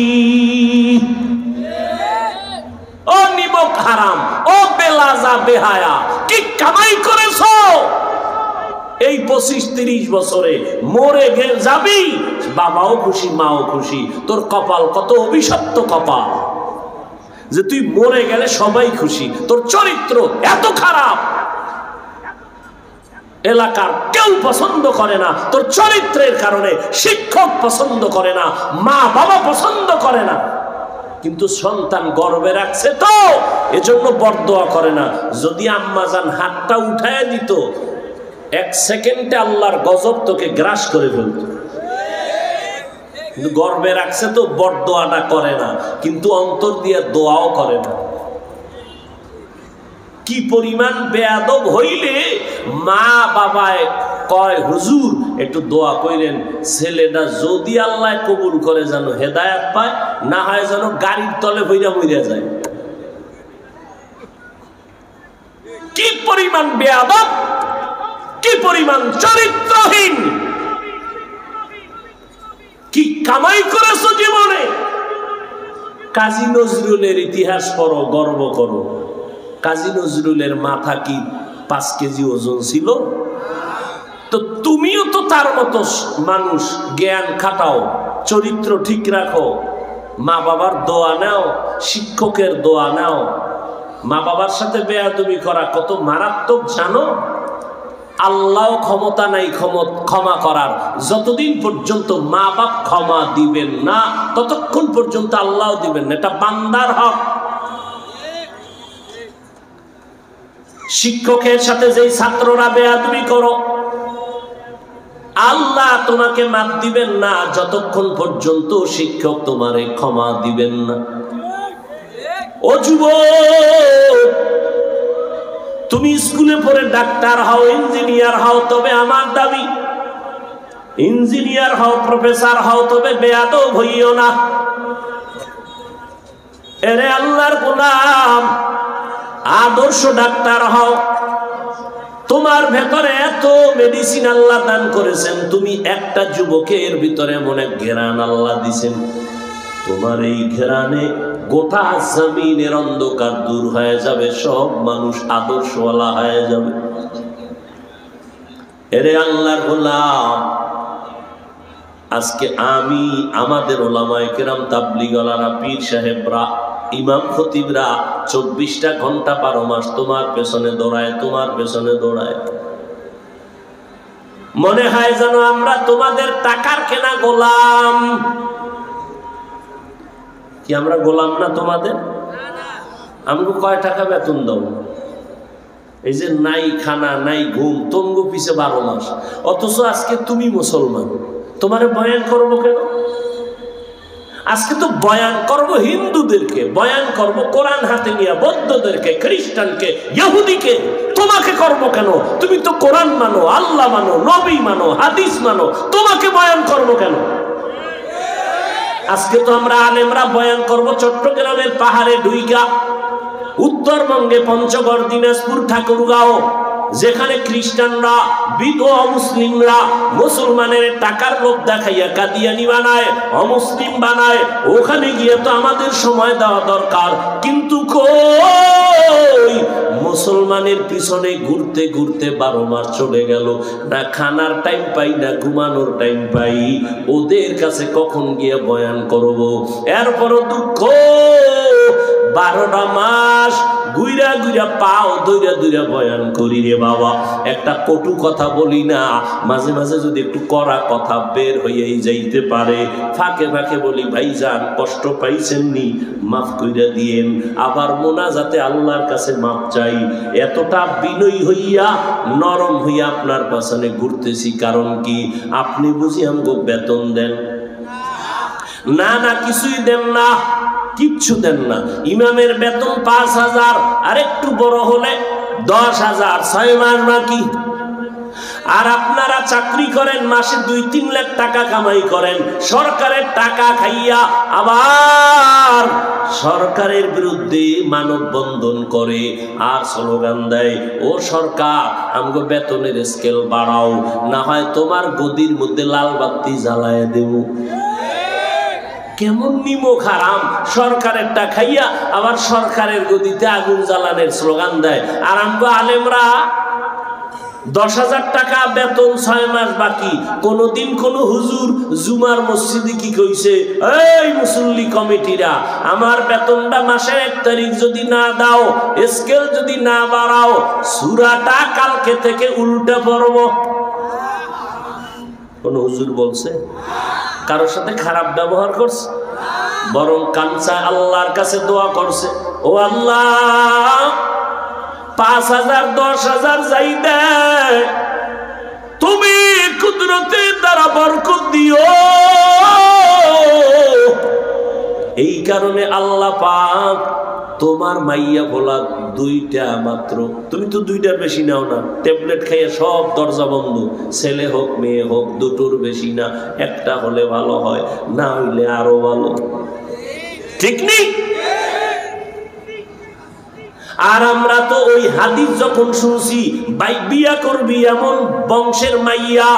ও নিমক হারাম, ও বেলাজা বেহায়া, কি কামাই করেছো এই 25-30 বছরে? মরে যাবি, বাবাও খুশি, মাও খুশি। তোর কপাল কত অভিশপ্ত কপাল যে তুই মরে গেলে সবাই খুশি। তোর চরিত্র এত খারাপ, এলাকার কেউ পছন্দ করে না তোর চরিত্রের কারণে। শিক্ষক পছন্দ করে না, মা বাবা পছন্দ করে না, কিন্তু সন্তান গর্বে রাখছে তো এজন্য বরদোয়া করে না। যদি আম্মা জান হাতটা উঠায় দিত, 1 সেকেন্ডে আল্লাহর গজব তোকে গ্রাস করে ফেলত। কিন্তু গর্বে রাখছে তো বরদোয়াটা করে না, কিন্তু অন্তর দিয়ে দোয়াও করে না। কি পরিমাণ বেয়াদব হইলে মা বাবায় কয়, হুজুর একটু দোয়া কইরেন, ছেলেটা যদি আল্লাহ কবুল করে যেন হেদায়েত পায়, না হয় যেন গাড়ির তলে হইরা মইরা যায়। কি পরিমাণ বেয়াদব, কি পরিমাণ চরিত্রহীন, কি কামাই করেছো জীবনে। কাজী নজরুলের ইতিহাস পড়ো, গর্ব করো। কাজী নজরুলের মাথা কি 5 কেজি ওজন ছিল? তো তুমিও তো তার মতো মানুষ, জ্ঞান খাটাও, চরিত্র ঠিক রাখো, মা বাবার দোয়া নাও, শিক্ষকের দোয়া নাও। মা বাবার সাথে বেয়াদবি করা কত মারাত্মক জানো? আল্লাহ ক্ষমতা নাই ক্ষমা করার। যতদিন পর্যন্ত মা বাপ ক্ষমা দিবেন না, ততক্ষণ পর্যন্ত আল্লাহ দিবেন না। এটা বান্দার হক। শিক্ষকের সাথে যেই ছাত্ররা বেয়াদবি করো, আল্লাহ তোমাকে মাফ দিবেন না যতক্ষণ পর্যন্ত শিক্ষক তোমারে ক্ষমা দিবেন না। ও যুবক, তুমি স্কুলে পড়ে ডাক্তার হও, ইঞ্জিনিয়ার হও, তবে আমার দাবি ইঞ্জিনিয়ার হও, প্রফেসর হও, তবে বেয়াদব হইও না। এরে আল্লাহর গোলাম, আদর্শ ডাক্তার হও, তোমার ভেতরে এত মেডিসিন আল্লাহ দান করেছেন, তুমি একটা যুবকের ভিতরে মনে ঘেরান আল্লাহ দিছেন, তোমার এই ঘেরানে গোটা জমিনের অন্ধকার দূর হয়ে যাবে, সব মানুষ আদর্শওয়ালা হয়ে যাবে। এরে আল্লাহর গোলাম, আজকে আমি, আমাদের ওলামায়ে কেরাম, তাবলীগওয়ালারা, পীর সাহেবরা, ইমাম খতিবরা 24টা ঘন্টা 12 মাস তোমার পেছনে দৌড়ায়, তোমার পেছনে দৌড়ায়। মনে হয় যেন আমরা তোমাদের টাকার কেনা গোলাম। কি আমরা গোলাম না তোমাদের? আমাকে কয় টাকা বেতন দাও? এই যে নাই খানা নাই ঘুম, তঙ্গু পিছে 12 মাস, অথচ আজকে তুমি মুসলমান, তোমারে বয়ান করবো কেন? আজকে তো বয়ান করব হিন্দুদেরকে, বয়ান করব কোরআন হাতে নিয়ে বৌদ্ধদেরকে, খ্রিস্টানকে, ইহুদিকে, তোমাকে করব কেন? তুমি তো কোরআন মানো, আল্লাহ মানো, নবী মানো, হাদিস মানো, তোমাকে বয়ান করব কেন? আজকে তো আমরা আলেমরা বয়ান করব চট্টগ্রামের পাহাড়ে ঢুইকা, উত্তরবঙ্গে পঞ্চগড়, দিনাজপুর, ঠাকুরগাঁও, যেখানে খ্রিস্টানরা, অমুসলিমরা মুসলমানের টাকার লোভ দেখাইয়া কাদিয়ানি বানায়, অমুসলিম বানায়, ওখানে গিয়ে তো আমাদের সময় দেওয়া দরকার। কিন্তু কই, মুসলমানের পিছনে ঘুরতে ঘুরতে 12 মাস চলে গেল, না খানার টাইম পাই, না ঘুমানোর টাইম পাই। ওদের কাছে কখন গিয়ে বয়ান করব? এরপরও দুঃখ, 12টা মাস গুইরা গুইরা পাও দইরা দইরা বয়ান করি রে বাবা। একটা কটু কথা বলি না, মাঝে মাঝে যদি একটু কড়া কথা বের হইয়াই যাইতে পারে, ফাঁকে ফাঁকে বলি ভাইজান কষ্ট পাইছেন নি, মাফ কইরা দিয়েন। আবার মোনাজাতে আল্লাহর কাছে মাফ চাই। এতটা বিনয়ী হইয়া, নরম হইয়া আপনার পাশানে ঘুরতেছি, কারণ কি? আপনি বুঝি আমগো বেতন দেন? না না, কিছুই দেন না, কিচ্ছু দেন না। ইমামের বেতন 5,000, আর একটু বড় হলে 10,000, 6 মাস বাকি। আর আপনারা চাকরি করেন, মাসে 2-3 লাখ টাকা কামাই করেন, সরকারের টাকা খাইয়া আবার সরকারের বিরুদ্ধে মানববন্ধন করে আর স্লোগান দেয়, ও সরকার আমগো বেতনের স্কেল বাড়াও, না হয় তোমার গদির মধ্যে লাল বাতি জ্বালায় দেব। কেমন নিমক হারাম! সরকারেরটা খাইয়া আবার সরকারের গদিতে আগুন জ্বালানোর স্লোগান দেয়। আর আমগো আলেমরা 10,000 টাকা বেতন, 6 মাস বাকি। কোনদিন কোন হুজুর জুমার মসজিদে কি কইছে, এই মুসল্লি কমিটিরা, আমার বেতনটা মাসের 1 তারিখ যদি না দাও, স্কেল যদি না বাড়াও, সূরাটা কালকে থেকে উল্টে পড়ব? কোন হুজুর বলছে? কারোর সাথে খারাপ ব্যবহার করছে? বরং কানসা আল্লাহর কাছে দোয়া করছে, ও আল্লাহ 5,000 10,000 যাই দেয়, তুমি কুদরতের দ্বারা বরকত দিও। এই কারণে আল্লাহ পাক তোমার মাইয়া বলা 2টা মাত্র, তুমি তো 2টার বেশি নাও না, ট্যাবলেট খাইয়া সব দরজা বন্ধ, ছেলে হোক মেয়ে হোক, 2টোর বেশি না, একটা হলে ভালো হয়, না হইলে আরো ভালো, ঠিক নেই? আর আমরা তো ওই হাদিস যখন শুনছি, বিয়া করবি এমন বংশের মাইয়া,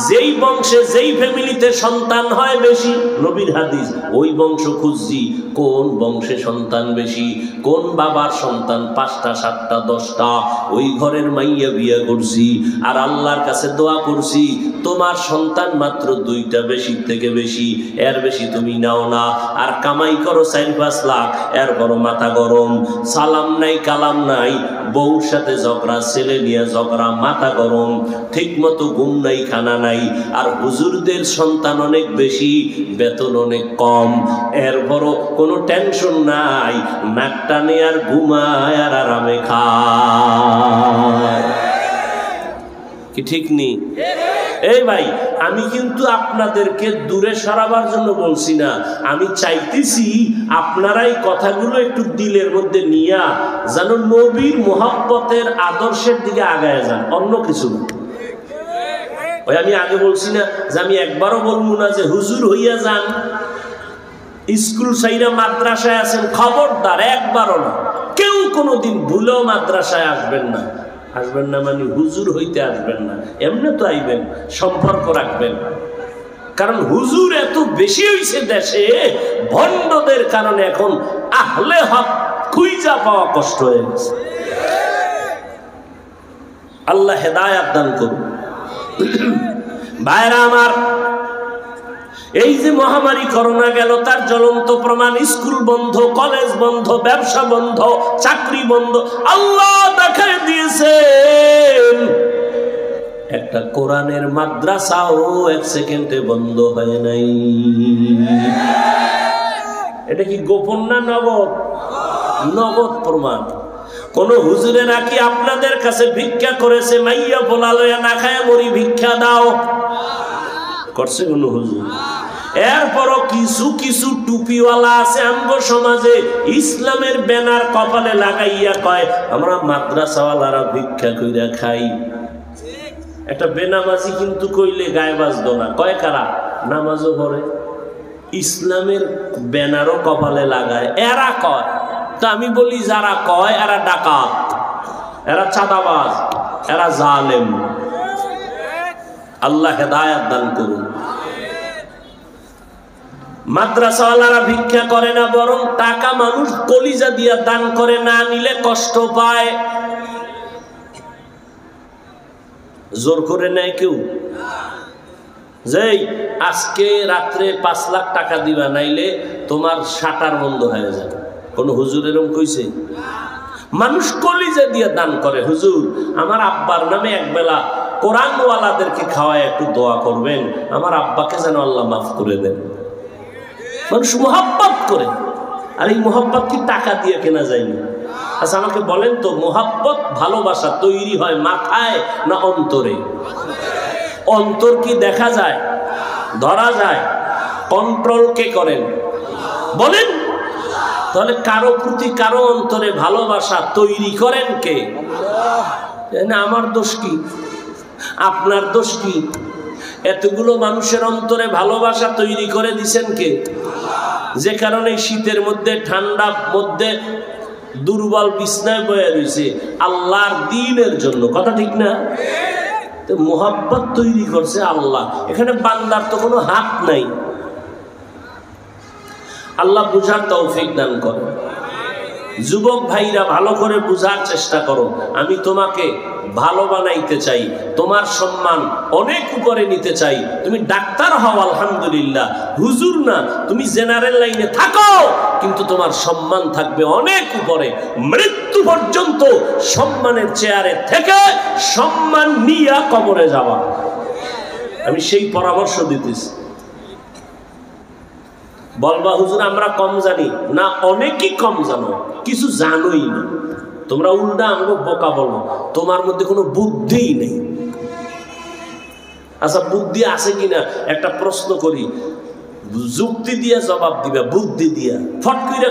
যেই বংশে যেই ফ্যামিলিতে সন্তান হয় বেশি, নবীর হাদিস, ওই বংশ খুঁজছি, কোন বংশে সন্তান বেশি, কোন বাবার সন্তান 5টা 7টা 10টা, ওই ঘরের মাইয়া বিয়া করছি। আর আল্লাহর কাছে দোয়া করছি, তোমার সন্তান মাত্র 2টা, বেশি থেকে বেশি, এর বেশি তুমি নাও না। আর কামাই করো 4-5 লাখ, এর বড় মাথা গরম, সালাম নাই কালাম নাই, বউর সাথে ঝগড়া, ছেলে নিয়ে ঝগড়া, মাথা গরম, ঠিক মতো ঘুম নাই, খানা নাই। আর হুজুরদের সন্তান অনেক বেশি, বেতন অনেক কম, এর বড় কোনো টেনশন নাই, নাক টানে আর ঘুমায় আর আরামে খায়। কি ঠিক নেই? এই ভাই, আমি কিন্তু আপনাদেরকে দূরে সরাবার জন্য বলছি না, আমি চাইতেছি আপনারাই কথাগুলো একটু দিলের মধ্যে নিয়া যেন নবীর মোহাব্বতের আদর্শের দিকে আগায় যান, অন্য কিছু না। ওই আমি আগে বলছি না যে আমি একবারও বলবো না যে হুজুর হইয়া যান, স্কুল সাইরা মাদ্রাসায় আছেন, খবরদার, একবারও না। কেউ কোনোদিন ভুলেও মাদ্রাসায় আসবেন না। আসবেন না মানে হুজুর হইতে আসবেন না, এমনি তো আইবেন, সম্পর্ক রাখবেন। কারণ হুজুর এত বেশি হইছে দেশে, ভণ্ডদের কারণে এখন আহলে হক খুঁজা পাওয়া কষ্ট হয়ে গেছে। আল্লাহ হেদায়েত দান করুন। ভাইরা আমার, এই যে মহামারী করোনা গেল, তার জ্বলন্ত প্রমাণ স্কুল বন্ধ, কলেজ বন্ধ, ব্যবসা বন্ধ, চাকরি বন্ধ। আল্লাহ দেখায় দিয়েছেন একটা কোরআনের মাদ্রাসাও 1 সেকেন্ডে বন্ধ হয় নাই। এটা কি গোপন না নগদ? নগদ প্রমাণ। কোন হুজুরে নাকি আপনাদের কাছে ভিক্ষা করেছে, মাইয়া পোলা লয়া না খায় মরি ভিক্ষা দাও করছে কোন হুজুর? এরপরও কিছু কিছু টুপিওয়ালা আছে আমগো সমাজে, ইসলামের ব্যানার কপালে লাগাইয়া কয় আমরা মাদ্রাসাওয়ালারা ভিক্ষা কইরা খাই। একটা বেনামাজি কিন্তু কইলে গায়ে বাজতো না, কয় কারা? নামাজও পড়ে, ইসলামের ব্যানারও কপালে লাগায়, এরা কয়। তো আমি বলি যারা কয় এরা ডাকাত, এরা চাঁদাবাজ, এরা জালেম। আল্লাহ হেদায়েত দান করুন। মাদ্রাসাওয়ালারা ভিক্ষা করে না, বরং টাকা মানুষ কলিজা দিয়া দান করে, না নিলে কষ্ট পায়। জোর করে নেয় কেউ যে আজকে রাত্রে 5 লাখ টাকা দিবা, নাইলে তোমার শাটার বন্ধ হয়ে যাবে। কোন হুজুর এরকম কইছে? মানুষ কলিজা দিয়ে দান করে। হুজুর আমার আব্বার নামে একবেলা কোরআনওয়ালাদেরকে খাওয়ায় একটু দোয়া করবেন, আমার আব্বাকে যেন আল্লাহ মাফ করে দেন। মানুষ মোহাব্বত করে, আর এই মোহাব্বত কি টাকা দিয়ে কেনা যায়নি? আচ্ছা আমাকে বলেন তো, মোহাব্বত ভালোবাসা তৈরি হয় মাথায় না অন্তরে? অন্তর কি দেখা যায়, ধরা যায়? কন্ট্রোল কে করেন বলেন? তাহলে কারো প্রতি কারো অন্তরে ভালোবাসা তৈরি করেন কে? আমার দোষ কি? আপনার দোষ কি? এতগুলো মানুষের অন্তরে ভালোবাসা তৈরি করে দিছেন কে? যে কারণে শীতের মধ্যে, ঠান্ডার মধ্যে দুর্বল বিছনায় বয়ে রয়েছে আল্লাহর দ্বীনের জন্য। কথা ঠিক না? তো মোহাব্বত তৈরি করছে আল্লাহ, এখানে বান্দার তো কোনো হাত নাই। আল্লাহ বুঝার তৌফিক দান করে। যুবক ভাইরা ভালো করে বুঝার চেষ্টা করো। আমি তোমাকে ভালো বানাইতে চাই, তোমার সম্মান অনেক উপরে নিতে চাই। তুমি ডাক্তার হও আলহামদুলিল্লাহ, হুজুর না, তুমি জেনারেল লাইনে থাকো, কিন্তু তোমার সম্মান থাকবে অনেক উপরে। মৃত্যু পর্যন্ত সম্মানের চেয়ারে থেকে সম্মান নিয়ে কবরে যাওয়া, আমি সেই পরামর্শ দিতেছি। বলবা হুজুর আমরা কম জানি না, অনেকই কম জানো, কিছু জানোই না। তোমরা উল্টা আমাকে বোকা বলো, তোমার মধ্যে কোনো বুদ্ধিই নেই। আচ্ছা বুদ্ধি আছে কিনা একটা প্রশ্ন করি, যুক্তি দিয়ে জবাব দিবা, বুদ্ধি দিয়া ফট করে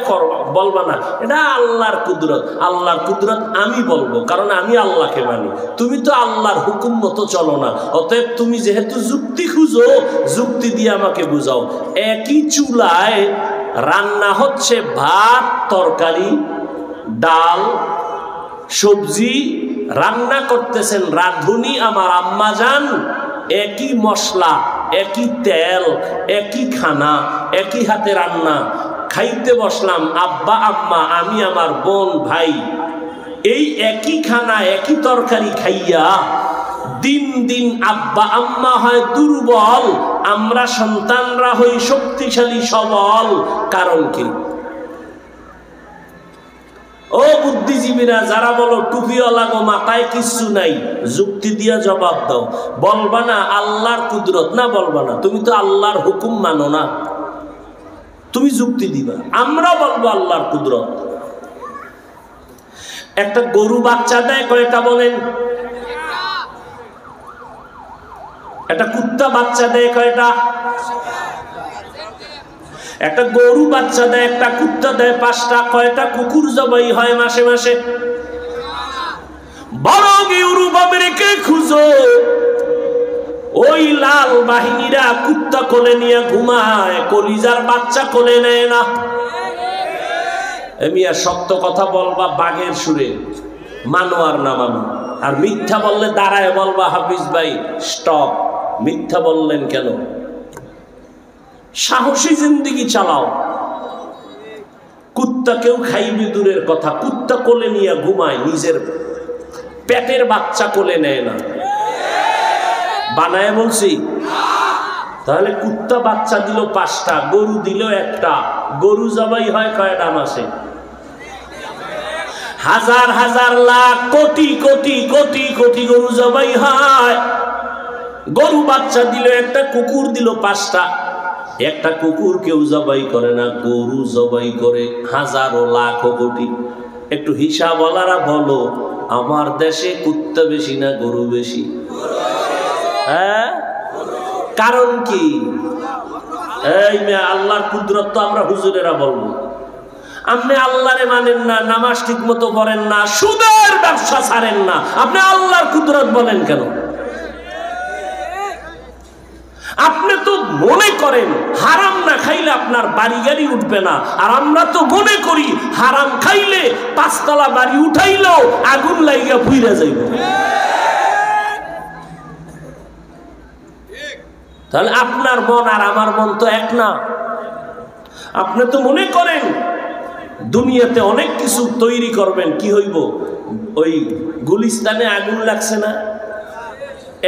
বলবা না এটা আল্লাহর কুদরত। আল্লাহর কুদরত আমি বলবো, কারণ আমি আল্লাহকে মানি। তুমি তো আল্লাহর হুকুম মতো চলো না, অতএব তুমি যেহেতু যুক্তি খুঁজো, যুক্তি দিয়ে আমাকে বুঝাও। একই চুলায় রান্না হচ্ছে ভাত, তরকারি, ডাল, সবজি, রান্না করতেছেন রাঁধুনি আমার আম্মাজান। একই মশলা, একই তেল, একই খানা, একই হাতে রান্না। খাইতে বসলাম আব্বা আম্মা, আমি আমার বোন ভাই, এই একই খানা একই তরকারি খাইয়া দিন দিন আব্বা আম্মা হয় দুর্বল, আমরা সন্তানরা হই শক্তিশালী সবল। কারণ কি? ও বুদ্ধিজীবীরা যারা বলো টুপিওয়ালা গো মাথায় কিচ্ছু নাই, যুক্তি দিয়া জবাব দাও। বলবা না আল্লাহর কুদরত, না বলবা না তুমি তো আল্লাহর হুকুম মানো না, তুমি যুক্তি দিবা। আমরা বলবো আল্লাহর কুদরত। একটা গরু বাচ্চা দেয় কয়টা বলেন? একটা কুত্তা বাচ্চা দেয় কয়টা? একটা গরু বাচ্চা দেয়, একটা কুত্তা দেয় 5টা। কয়টা কুকুর জবাই হয় মাসে মাসে? বরং ইউরোপ আমেরিকায় খুঁজো, ওই লাল বাহিনীরা কুত্তা কোলে নিয়ে ঘুমায়, কলিজার বাচ্চা কোলে নেয় না। আমি আর সত্য কথা বলবা বাঘের সুরে, মানো আর না মানো। আর মিথ্যা বললে দাঁড়ায় বলবা হাফিজ ভাই স্টপ, মিথ্যা বললেন কেন? সাহসী জিন্দেগি চালাও। কুত্তা কেউ খাইবে দূরের কথা, কুত্তা কোলে নিয়ে ঘুমায়, নিজের পেটের বাচ্চা কোলে নেয় না। বানায় বলছি? তাহলে কুত্তা বাচ্চা দিল 5টা, গরু দিল 1টা, গরু জবাই হয় কয়টা মাসে? হাজার হাজার লাখ কোটি কোটি কোটি কোটি গরু জবাই হয়। গরু বাচ্চা দিল 1টা, কুকুর দিল 5টা। একটা কুকুর কেউ জবাই করে না, গরু জবাই করে হাজারো লাখ কোটি। একটু হিসাবওয়ালারা বলো, আমার দেশে কুত্তা বেশি না গরু বেশি? হ্যাঁ, কারণ কি? এই মেয়ে, আল্লাহর কুদরত তো আমরা হুজুরেরা বলবো। আপনি আল্লাহরে মানেন না, নামাজ ঠিক মতো পড়েন না, সুদের ব্যবসা ছাড়েন না, আপনি আল্লাহর কুদরত বলেন কেন? আপনি তো মনে করেন হারাম না খাইলে আপনার বাড়ি গাড়ি উঠবে না, আর আমরা তো মনে করি হারাম খাইলে 5 তলা বাড়ি উঠাইলেও আগুন লাইগা পুইরা যাইব। তাহলে আপনার মন আর আমার মন তো এক না। আপনি তো মনে করেন দুনিয়াতে অনেক কিছু তৈরি করবেন, কি হইব? ওই গুলিস্তানে আগুন লাগছে না,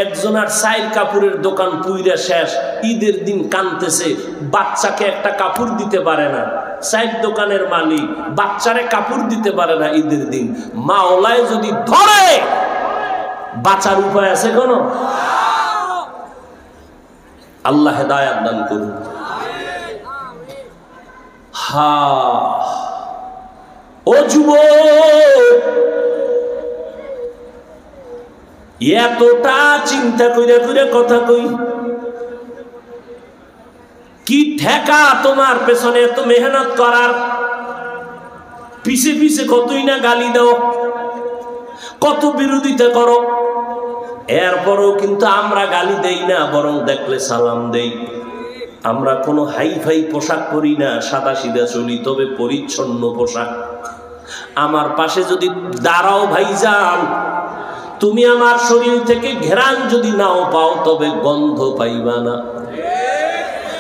একজনের সাইল কাপড়ের দোকান পুইরা শেষ, ঈদের দিন কানতেছে, বাচ্চাকে একটা কাপড় দিতে পারে না। সাইড দোকানের মালিক বাচ্চারে কাপড় দিতে পারে না ঈদের দিন। মাওলায় যদি ধরে, বাঁচার উপায় আছে কোনো? আল্লাহ হেদায়াত দান করুন। ও যুবক, এতটা চিন্তা কইরা কইরা কথা কই, কি ঠেকা তোমার পেছনে এত মেহনত করার? পিছে পিছে কতই না গালি দাও, কত বিরোধিতা করো, এরপরও কিন্তু আমরা গালি দেই না, বরং দেখলে সালাম দেই। আমরা কোনো হাই ফাই পোশাক পরি না, সাদা সিধা চলি, তবে পরিচ্ছন্ন পোশাক। আমার পাশে যদি দাঁড়াও ভাইজান, তুমি আমার শরীর থেকে ঘ্রাণ যদি নাও পাও, তবে গন্ধ পাইবা না।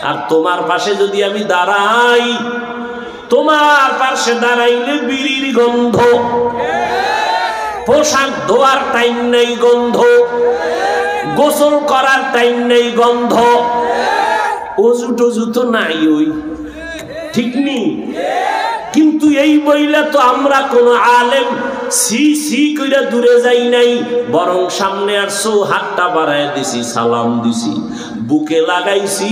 আর তোমার পাশে যদি আমি দাঁড়াই, তোমার পাশে দাঁড়াইলে বিড়ির গন্ধ, পোশাক ধোয়ার টাইম নেই গন্ধ, গোসল করার টাইম নেই গন্ধ, অজু টজু তো নাই, ওই ঠিক নেই। কিন্তু এই বইলা তো আমরা কোন আলেম সি সি কইরা দূরে যাই নাই, বরং সামনে আসছো, হাতটা বাড়ায় দিছি, সালাম দিছি, বুকে লাগাইছি,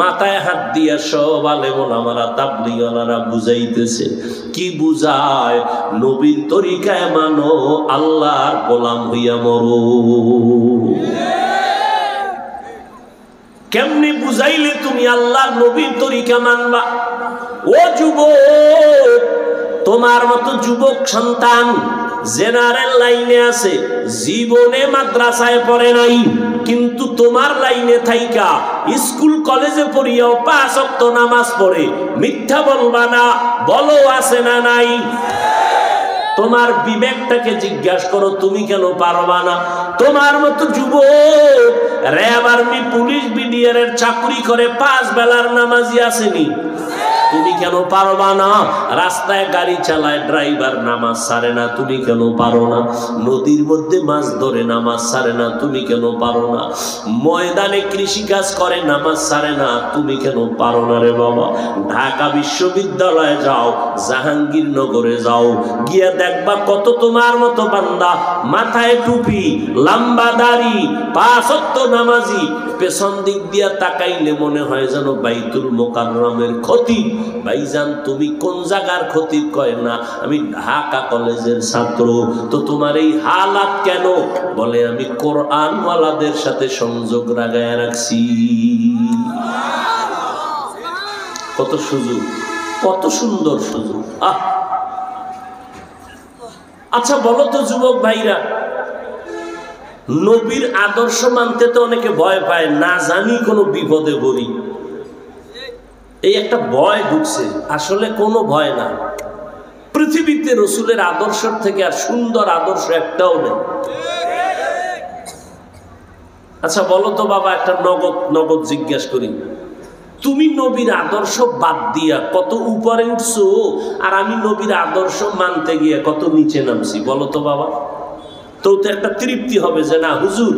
মাথায় হাত দিয়া সব আলেম ওলামারা তাবলীগওয়ালারা বুঝাইতেছে। কি বুঝায়? নবীর তরিকায় মানো, আল্লাহর গোলাম হইয়া মরো। কেমনে বুঝাইলে তুমি আল্লাহর নবীর তরিকা মানবা? ও যুবক, তোমার মতো যুবক সন্তান জেনারেল লাইনে আছে, জীবনে মাদ্রাসায় পড়ে নাই, কিন্তু তোমার লাইনে থাইকা স্কুল কলেজে পড়িয়াও 5 ওয়াক্ত নামাজ পড়ে। মিথ্যা বলবা না, বলো আছে না নাই? তোমার বিবেকটাকে জিজ্ঞাসা করো, তুমি কেন পারবা না? তোমার মতো যুবক র্যাব, আর্মি, পুলিশ, বিডিআর এর চাকরি করে 5 বেলার নামাজি আসেনি, তুমি কেন পারবা না? রাস্তায় গাড়ি চালায় ড্রাইভার, নামাজ ছাড়ে না, তুমি কেন পারো না? নদীর মধ্যে মাছ ধরে, নামাজ ছাড়ে না, তুমি কেন পারো না? ময়দানে কৃষিকাজ করে, নামাজ ছাড়ে না, তুমি কেন পারো না রে বাবা? ঢাকা বিশ্ববিদ্যালয়ে যাও, জাহাঙ্গীরনগরে যাও, গিয়া দেখবা কত তোমার মতো বান্দা, মাথায় টুপি, লম্বা দাড়ি, 5 ওয়াক্ত নামাজি, পেছন দিক দিয়া তাকাইলে মনে হয় যেন বাইতুল মোকাররমের খতিব। ভাইজান, তুমি কোন জায়গার খতিব? কয় না, আমি ঢাকা কলেজের ছাত্র। তো তোমার এই হালাত কেন? বলে আমি কোরআনওয়ালাদের সাথে সংযোগ লাগায় রাখছি। কত সুযোগ, কত সুন্দর সুযোগ। আচ্ছা বলো তো যুবক ভাইরা, নবীর আদর্শ মানতে তো অনেকে ভয় পায়, না জানি কোনো বিপদে পড়ি, এই একটা ভয় ঢুকছে। আসলে কোনো ভয় না, পৃথিবীতে রসুলের আদর্শ থেকে আর সুন্দর আদর্শ একটাও নেই। আচ্ছা বলো তো বাবা, একটা নগদ জিজ্ঞাসা করি, তুমি নবীর আদর্শ বাদ দিয়া কত উপরে উঠছো, আর আমি নবীর আদর্শ মানতে গিয়ে কত নিচে নামছি, বলো তো বাবা। তো একটা তৃপ্তি হবে যে না হুজুর,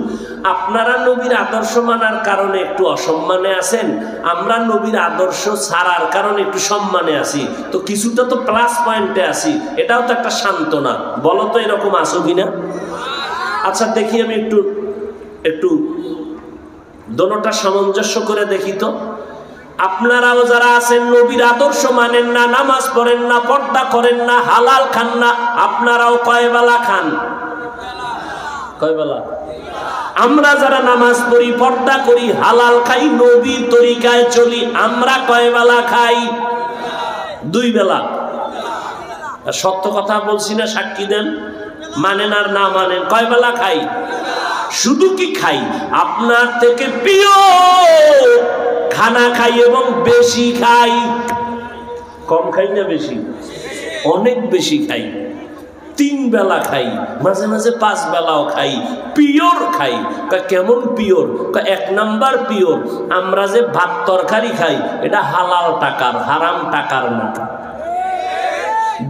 আপনারা নবীর আদর্শ মানার কারণে একটু অসম্মানে আছেন, আমরা নবীর আদর্শ ছাড়ার কারণে একটু সম্মানে আছি, তো কিছুটা তো প্লাস পয়েন্টে আছি, এটাও তো একটা সান্ত্বনা। বলো তো এরকম আছো কিনা? আচ্ছা দেখি আমি একটু দোনোটা সামঞ্জস্য করে দেখি তো। আপনারাও যারা আছেন নবীর আদর্শ মানেন না, নামাজ পড়েন না, পর্দা করেন না, হালাল খান না, আপনারাও কয় বেলা খান? কয় বেলা? আমরা যারা নামাজ পড়ি, পর্দা করি, হালাল খাই, নবীর তরিকায় চলি, আমরা কয় বেলা খাই? 2 বেলা। সত্য কথা বলছি না, সাক্ষী দেন। মানেন আর না মানেন, কয় বেলা খাই? শুধু কি খাই, আপনার থেকে প্রিয় খানা খাই এবং বেশি খাই। কম খাই না বেশি? অনেক বেশি খাই। 3 বেলা খাই, মাঝে মাঝে 5 বেলাও খাই, পিওর খাই। কেমন পিওর? 1 নাম্বার পিওর, আমরা যে ভাত তরকারি খাই এটা হালাল টাকার, হারাম টাকার না।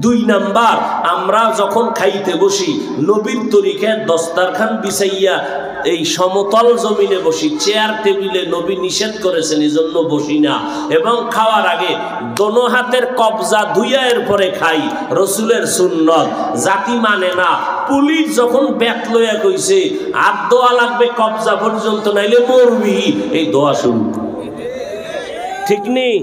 2 নাম্বার, আমরা যখন খাইতে বসি নবীর তরিকায় দস্তারখান বিছাইয়া এই সমতল জমিনে বসি, চেয়ার টেবিলে নবী নিষেধ করেছেন, এই জন্য বসি না। এবং খাওয়ার আগে দোনো হাতের কবজা ধুইয়া এরপরে খাই, রসুলের সুন্নত। জাতি মানে না, পুলিশ যখন ব্যাট লইয়া কইছে আর দোয়া লাগবে কবজা পর্যন্ত, নাইলে মরবি, এই দোয়া শুরু। ঠিক নেই?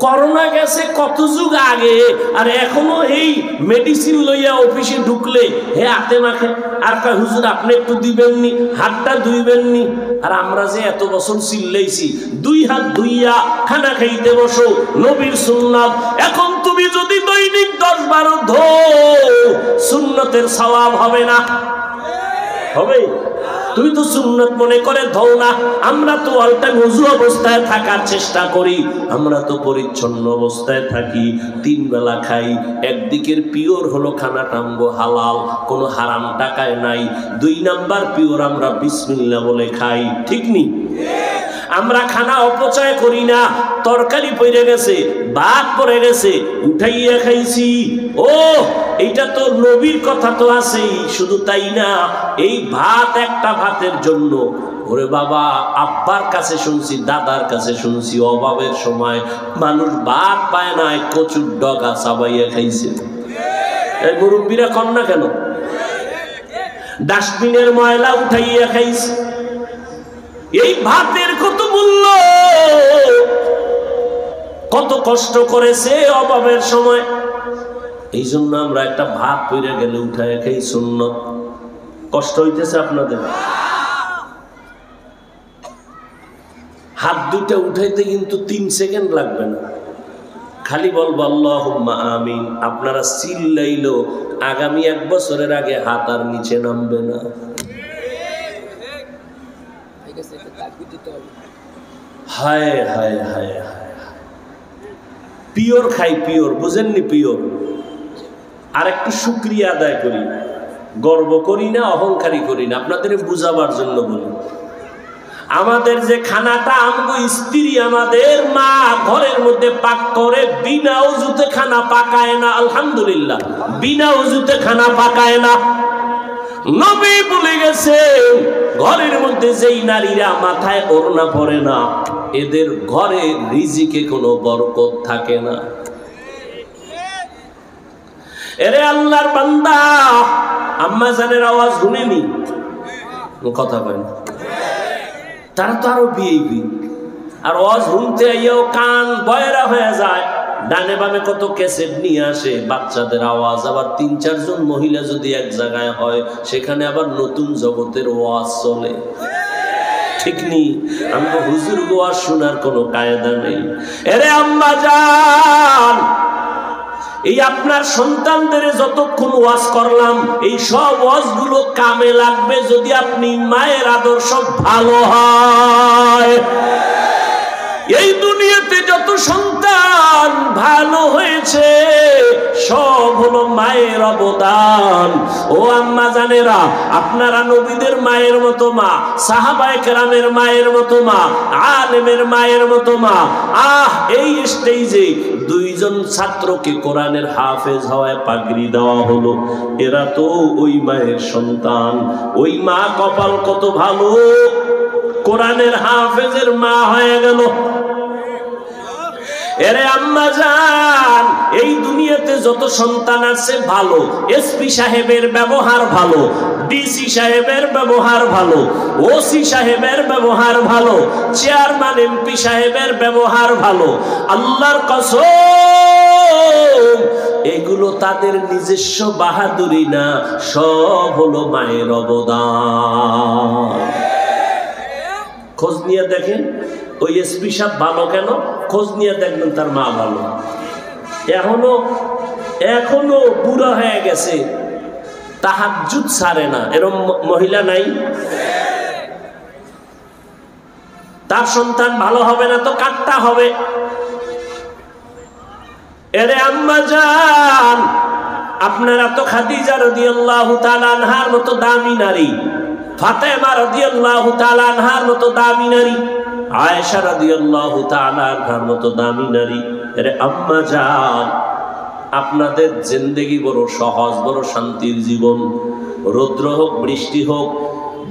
করোনা গেছে কত যুগ আগে, আর এখনো এই মেডিসিন লইয়া অফিসে ঢুকলে হে হাতে মাখে, আর কয় হুজুর আপনি একটু দিবেননি, হাতটা ধুইবেননি। আর আমরা যে এত বছর চিল্লাইছি 2 হাত ধুইয়া খানা খাইতে বসো, নবীর সুন্নাত। এখন তুমি যদি দৈনিক 10-12 ধো, সুন্নতের সওয়াব হবে না? হবে? তুমি তো সুন্নত মনে করে ধও না। আমরা তো অল টাইম ওযু অবস্থায় থাকার চেষ্টা করি, আমরা তো পরিচ্ছন্ন অবস্থায় থাকি, 3 বেলা খাই। একদিকের পিওর হলো খানাটা আমগো হালাল, কোনো হারাম টাকায় নাই। 2 নাম্বার পিওর, আমরা বিসমিল্লাহ বলে খাই। ঠিক নি? আমরা খানা অপচয় করি না। তরকারি পড়ে গেছে, ভাত পড়ে গেছে, উঠাইয়া খাইছি। ও এইটা তো নবীর কথা তো আছেই। শুধু তাই না, এই ভাত একটা ভাতের জন্য, ওরে বাবা, আব্বার কাছে শুনছি, দাদার কাছে শুনছি, অভাবের সময় মানুষ ভাত পায় না, কচুর ডগা চাবাইয়া খাইছে। এই মুরব্বীরা কম না কেন? ডাস্টবিনের ময়লা উঠাইয়া খাইছে। এই ভাতের কত মূল্য, কত কষ্ট করেছে অভাবের সময়। এই জন্য আমরা একটা ভাত পইরা গেলে উঠায় খাই, সুন্নত। কষ্ট হইতেছে আপনাদের? হাত দুটা উঠাইতে কিন্তু 3 সেকেন্ড লাগবে না, খালি বলবো আল্লাহুম্মা আমিন। আপনারা চিল্লাইলো আগামী 1 বছরের আগে হাত আর নিচে নামবে না। হায় হায় হায় হায়, পিওর খাই, পিওর, বুঝেননি? পিওর। আর একটু শুকরিয়া আদায় করি, গর্ব করি না, অহংকারী করি না, আপনাদের বুঝাবার জন্য বলি। আমাদের যে খানাটা আমগো স্ত্রী, আমাদের মা ঘরের মধ্যে পাক করে, বিনা ওযুতে খানা পাকায় না। আলহামদুলিল্লাহ, বিনা ওযুতে খানা পাকায় না। নবী বলে গেছে, ঘরের মধ্যে যেই নারীরা মাথায় ওড়না পরে না, এদের ঘরে রিজিকে কোনো বরকত থাকে না। এরে আল্লাহর বান্দা, আম্মা জানের আওয়াজ শুনেনি? কথা বলেন, তারা তো আরো বিএবি, আর আওয়াজ শুনতে আইয়াও কান বয়রা হয়ে যায়। ডানে বামে কত ক্যাসেট নিয়ে আসে, বাচ্চাদের আওয়াজ। আবার 3-4 জন মহিলা যদি এক জায়গায় হয়, সেখানে আবার নতুন জগতের ওয়াজ চলে। ঠিক নি? আমরা হুজুর ওয়াজ শোনার কোনো কায়দা নেই। এরে আম্মা জান, এই আপনার সন্তানদের যতক্ষণ ওয়াজ করলাম, এই সব ওয়াজগুলো কামে লাগবে যদি আপনি মায়ের আদর্শ ভালো হয়। এই দুনিয়াতে যত সন্তান ভালো হয়েছে সব হলো মায়ের অবদান। ও আম্মা জানেরা, আপনারা নবীদের মায়ের মতো মা, সাহাবায়ে কেরামের মায়ের মতো মা, আলেমের মায়ের মতো মা। এই স্টেজে দুইজন ছাত্রকে কোরআনের হাফেজ হওয়ায় পাগড়ি দেওয়া হলো, এরা তো ওই মায়ের সন্তান। ওই মা কপাল কত ভালো, কোরআনের হাফেজের মা হয়ে গেল। এরে আম্মা জান, এই দুনিয়াতে যত সন্তান আছে ভালো, এসপি সাহেবের ব্যবহার ভালো, ডিসি সাহেবের ব্যবহার ভালো, ওসি সাহেবের ব্যবহার ভালো, চেয়ারম্যান এমপি সাহেবের ব্যবহার ভালো। আল্লাহর কসম, এগুলো তাদের নিজস্ব বাহাদুরি না, সব হলো মায়ের অবদান। খোঁজ নিয়ে দেখেন ওই এসপি সাহেব ভালো কেন, খোঁজ নিয়ে দেখবেন তার মা ভালো। এখনো বুড়া হয়ে গেছে, তাহাজ্জুদ ছাড়ে না, এরকম মহিলা নাই? তার সন্তান ভালো হবে না তো কাটটা হবে। এরে আম্মা জান, আপনারা তো খাদিজা রাদিয়াল্লাহু তাআলা আনহার মতো দামি নারী, ফাতেমা রাদিয়াল্লাহু তাআলা আনহার মতো দামি নারী, আয়েশা রাদিয়াল্লাহু তাআলা আনহার মতো দামি নারী। আরে আম্মা জান, আপনাদের জিন্দেগি বড় সহজ, বড় শান্তির জীবন। রৌদ্র হোক বৃষ্টি হোক,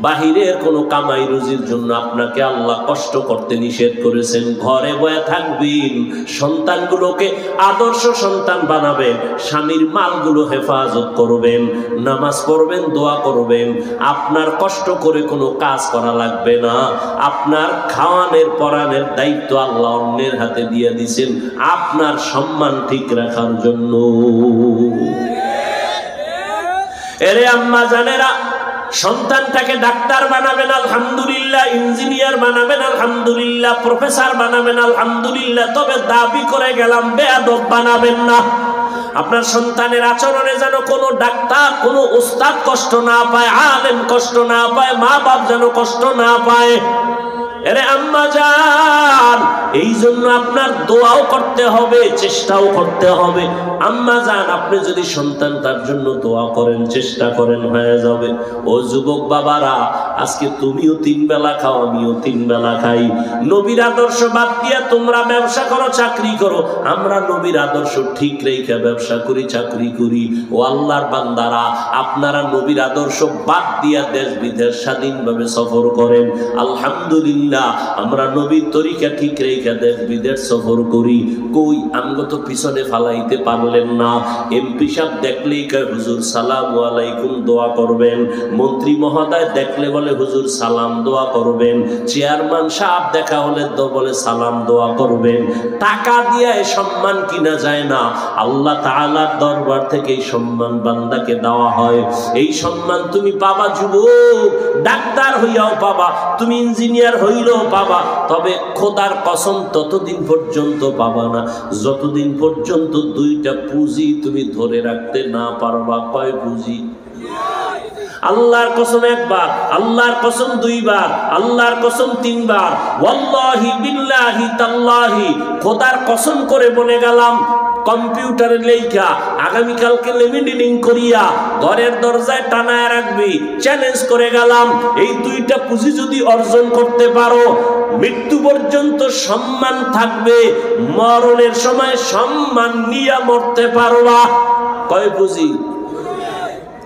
বাহিরের কোনো কামাই রুজির জন্য আপনাকে আল্লাহ কষ্ট করতে নিষেধ করেছেন। ঘরে বয়ে থাকবেন, সন্তানগুলোকে আদর্শ সন্তান বানাবেন, স্বামীর মালগুলো হেফাজত করবেন, নামাজ পড়বেন, দোয়া করবেন। আপনার কষ্ট করে কোনো কাজ করা লাগবে না, আপনার খাওয়ানোর পরানের দায়িত্ব আল্লাহ অন্যের হাতে দিয়ে দিয়েছেন আপনার সম্মান ঠিক রাখার জন্য। এরে আম্মা জানেরা, সন্তানটাকে ডাক্তার বানাবেন আলহামদুলিল্লাহ, ইঞ্জিনিয়ার বানাবেন আলহামদুলিল্লাহ, প্রফেসর বানাবেন আলহামদুলিল্লাহ, তবে দাবি করে গেলাম বেয়াদব বানাবেন না। আপনার সন্তানের আচরণে যেন কোনো ডাক্তার, কোনো উস্তাদ কষ্ট না পায়, আলেম কষ্ট না পায়, মা বাপ যেন কষ্ট না পায়। এরে আম্মা জান, এই জন্য আপনার দোয়াও করতে হবে, চেষ্টাও করতে হবে। আম্মা জান, আপনি যদি সন্তান তার জন্য দোয়া করেন, চেষ্টা করেন, হয়ে যাবে। ও যুবক বাবারা, আজকে তুমিও 3 বেলা খাও, আমিও 3 বেলা খাই। নবীর আদর্শ বাদ দিয়া তোমরা ব্যবসা করো, চাকরি করো। আমরা নবীর আদর্শ ঠিক রেখে ব্যবসা করি, চাকরি করি। ও আল্লাহর বান্দারা, আপনারা নবীর আদর্শ বাদ দিয়া দেশ বিদেশ স্বাধীনভাবে সফর করেন। আলহামদুলিল্লাহ, আমরা নবীর তরিকা ঠিক রেখে দেশ বিদেশ সফর করি। কই আমগো তো পিছনে ফালাইতে পারলেন না। এমপি সাহেব দেখলেই কয় হুজুর সালাম আলাইকুম, দোয়া করবেন। মন্ত্রী মহোদয় দেখলে বলে হুজুর সালাম, দোয়া করবেন। চেয়ারম্যান সাহেব দেখা হলে তো বলে সালাম, দোয়া করবেন। টাকা দিয়ে এই সম্মান কিনা যায় না, আল্লাহ তাআলার দরবার থেকে এই সম্মান বান্দাকে দেওয়া হয়। এই সম্মান তুমি পাবা যুবক, ডাক্তার হইয়াও পাবা, তুমি ইঞ্জিনিয়ার হইলেও পাবা, তবে খোদার কসম ততদিন পর্যন্ত পাবা না যতদিন পর্যন্ত 2টা পুঁজি তুমি ধরে রাখতে না পারবা। কয় পুঁজি? আল্লাহর কসম 1 বার, আল্লাহর কসম 2 বার, আল্লাহর কসম 3 বার। ওয়াল্লাহি বিল্লাহি তাল্লাহি, খোদার কসম করে বলে গেলাম, কম্পিউটারে লেখা আগামীকালকে লেমিনেটিং করিয়া ঘরের দরজায় টানায় রাখবি। চ্যালেঞ্জ করে গেলাম, এই 2টা পুঁজি যদি অর্জন করতে পারো, মৃত্যু পর্যন্ত সম্মান থাকবে, মরণের সময় সম্মান নিয়ে মরতে পারবা। কয় পুঁজি?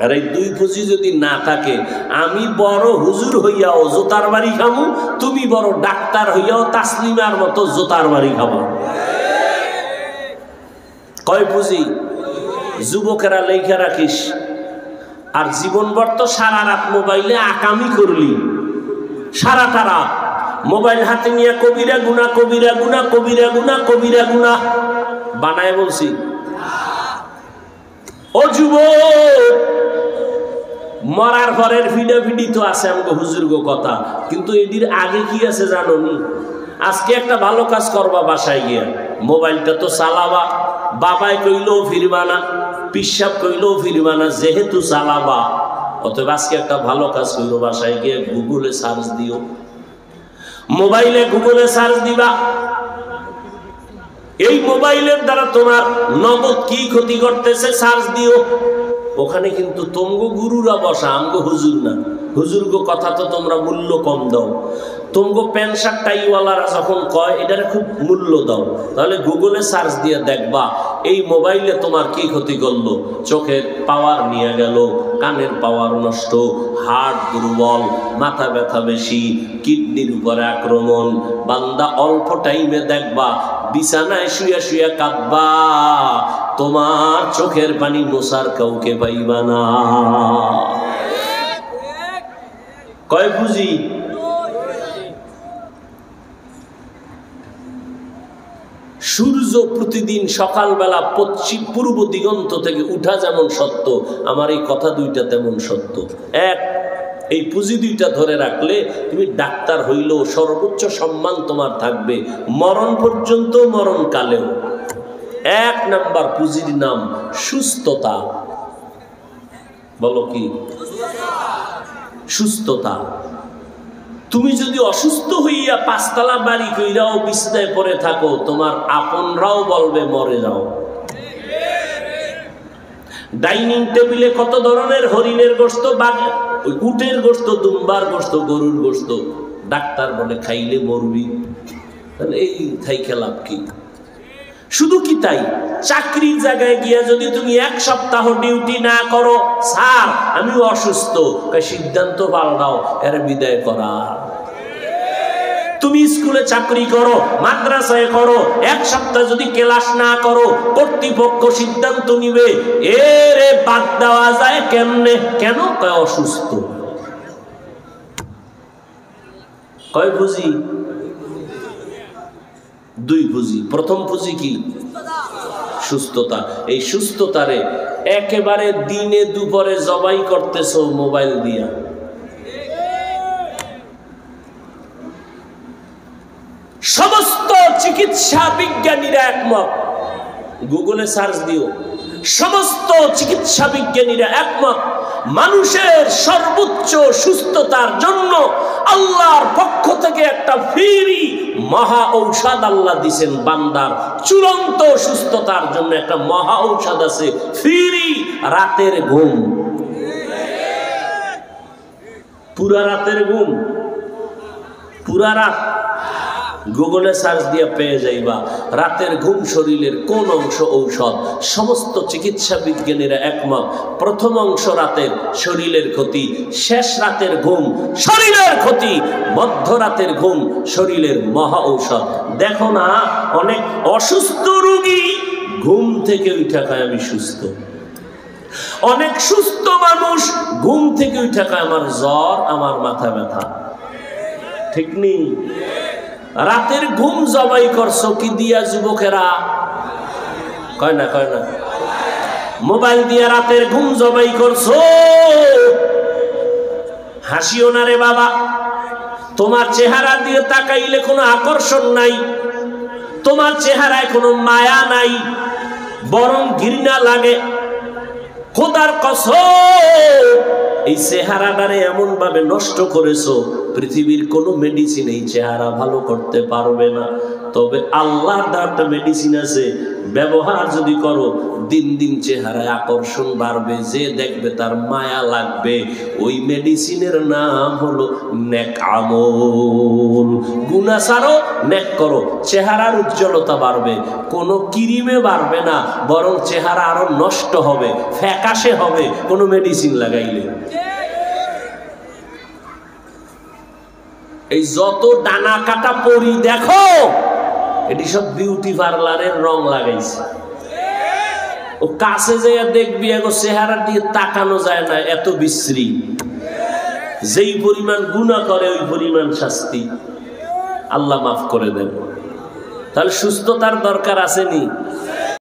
আর এই 2 পুঁজি যদি না থাকে, আমি বড় হুজুর হইয়াও জোতার বাড়ি খাবো, তুমি বড় ডাক্তার হইয়াও তাসলিমার মতো জোতার বাড়ি খাবো। কয় পুঁজি? যুবকেরা লেখা রাখিস। আর জীবনভর তো সারা রাত মোবাইলে আকামি করলি, সারাটা রাত মোবাইল হাতে নিয়ে কবিরা গুনা, কবিরা গুনা, কবিরা গুনা, কবিরা গুনা বানায় বলছি। ও যুবক, মরার পরের ভিডিও তো আছে আমাকে হুজুর গো কথা, কিন্তু এটির আগে কি আছে জানো নি? আজকে একটা ভালো কাজ করবা, বাসায় গিয়া মোবাইলটা তো চালাবা, বাবাই কইলেও ফিরবা না, পিসাব কইলেও ফিরবা না, যেহেতু চালাবা, অতএব আজকে একটা ভালো কাজ করো, বাসায় গিয়ে গুগলে সার্চ দিও। মোবাইলে গুগলে সার্চ দিবা, এই মোবাইলের দ্বারা তোমার নগদ কি ক্ষতি করতেছে চার্জ দিও। ওখানে কিন্তু তোমগো গুরুরা বসা, আমগো হুজুর না। হুজুরগো কথা তো তোমরা মূল্য কম দাও। তোমগো প্যান্ট শার্ট টাইওয়ালারা যখন কয় এটারে খুব মূল্য দাও, তাহলে গুগলে সার্চ দিয়ে দেখবা এই মোবাইলে তোমার কি ক্ষতি করলো। চোখের পাওয়ার নিয়ে গেল, কানের পাওয়ার নষ্ট, হার্ট দুর্বল, মাথা ব্যথা বেশি, কিডনির উপরে আক্রমণ। বান্দা অল্প টাইমে দেখবা বিছানায় শুয়ে শুয়ে কাঁদবা, তোমার চোখের পানি মোছার কাউকে পাইবা না। কয় বুঝি? সূর্য প্রতিদিন সকালবেলা পূর্ব দিগন্ত থেকে উঠা যেমন সত্য, আমার এই কথা দুইটা তেমন সত্য। এক, এই পুঁজি দুইটা ধরে রাখলে তুমি ডাক্তার হইলেও সর্বোচ্চ সম্মান তোমার থাকবে মরণ পর্যন্ত, মরণকালেও। এক নাম্বার পুঁজির নাম সুস্থতা। বলো কি? সুস্থতা। তুমি যদি অসুস্থ হইয়া পাঁচতলা বাড়ি কইরাও বিছনায় পড়ে থাকো, তোমার আপনরাও বলবে মরে যাও। ডাইনিং টেবিলে কত ধরনের হরিণের গোশত, উটের গোশত, দুম্বার গোশত, গরুর গোশত, ডাক্তার বলে খাইলে মরবি। তাহলে এই খাইকে লাভ কি? শুধু কি তাই, চাকরির জায়গায় গিয়া যদি তুমি এক সপ্তাহ ডিউটি না করো, স্যার আমি অসুস্থ, সিদ্ধান্ত পাল্টাও, এর বিদায় করা। তুমি স্কুলে চাকরি করো, মাদ্রাসায় করো, এক সপ্তাহ যদি ক্লাস না করো, কর্তৃপক্ষ সিদ্ধান্ত নিবে এরে বাদ দেওয়া যায় কেমনে? কেন? কয় অসুস্থ। কয় বুঝি? দুই পুঁজি। প্রথম পুঁজি কি? সুস্থতা। এই সুস্থতারে একেবারে দিনে দুপুরে জবাই করতেছো মোবাইল দিয়া। সমস্ত চিকিৎসা বিজ্ঞানীরা একমত, গুগলে সার্চ দিও, সমস্ত চিকিৎসা বিজ্ঞানীরা একমত, মানুষের সর্বোচ্চ সুস্থতার জন্য আল্লাহর পক্ষ থেকে একটা ফ্রি মহা ঔষধ আল্লাহ দিয়েছেন। বান্দার চূড়ান্ত সুস্থতার জন্য একটা মহা ঔষধ আছে, ফ্রি রাতের ঘুম। পুরা রাতের ঘুম, পুরা রাত গুগলে সার্চ দিয়ে পেয়ে যাইবা রাতের ঘুম শরীরের কোন অংশ ঔষধ। সমস্ত চিকিৎসা বিজ্ঞানীরা একমত, প্রথম অংশ রাতের শরীরের ক্ষতি, শেষ রাতের ঘুম শরীরের ক্ষতি, মধ্যরাতের ঘুম শরীরের মহা ঔষধ। দেখো না অনেক অসুস্থ রোগী ঘুম থেকে উঠা খায় আমি সুস্থ, অনেক সুস্থ মানুষ ঘুম থেকে উঠা খায় আমার জ্বর, আমার মাথা ব্যথা। ঠিক নেই? রাতের ঘুম জবাই করছো কি দিয়া যুবকেরা? কয় না, কয় না। মোবাইল দিয়া রাতের ঘুম জবাই করছো। হাসিও না রে বাবা, তোমার চেহারা দিয়ে তাকাইলে কোনো আকর্ষণ নাই, তোমার চেহারায় কোনো মায়া নাই, বরং ঘৃণা লাগে। খোদার কসম, এই চেহারাটারে এমন ভাবে নষ্ট করেছো, পৃথিবীর কোনো মেডিসিন এই চেহারা ভালো করতে পারবে না। তবে আল্লাহর একটা মেডিসিন আছে, ব্যবহার যদি করো দিন দিন চেহারায় আকর্ষণ বাড়বে, যে দেখবে তার মায়া লাগবে। ওই মেডিসিনের নাম হলো নেক আমল। গুনাহ ছাড়ো, নেক করো, চেহারার উজ্জ্বলতা বাড়বে। কোনো ক্রিমে বাড়বে না, বরং চেহারা আরো নষ্ট হবে, ফ্যাকাশে হবে কোনো মেডিসিন লাগাইলে। এই যত ডানা কাটা পরি দেখো, এটি সব বিউটি পার্লারের রং লাগাইছে। ও কাছে যাইয়া দেখবি এগো চেহারা দিয়ে তাকানো যায় না, এত বিশ্রী। যেই পরিমাণ গুনাহ করে ওই পরিমাণ শাস্তি। আল্লাহ মাফ করে দেন। তাহলে সুস্থতার দরকার আসেনি?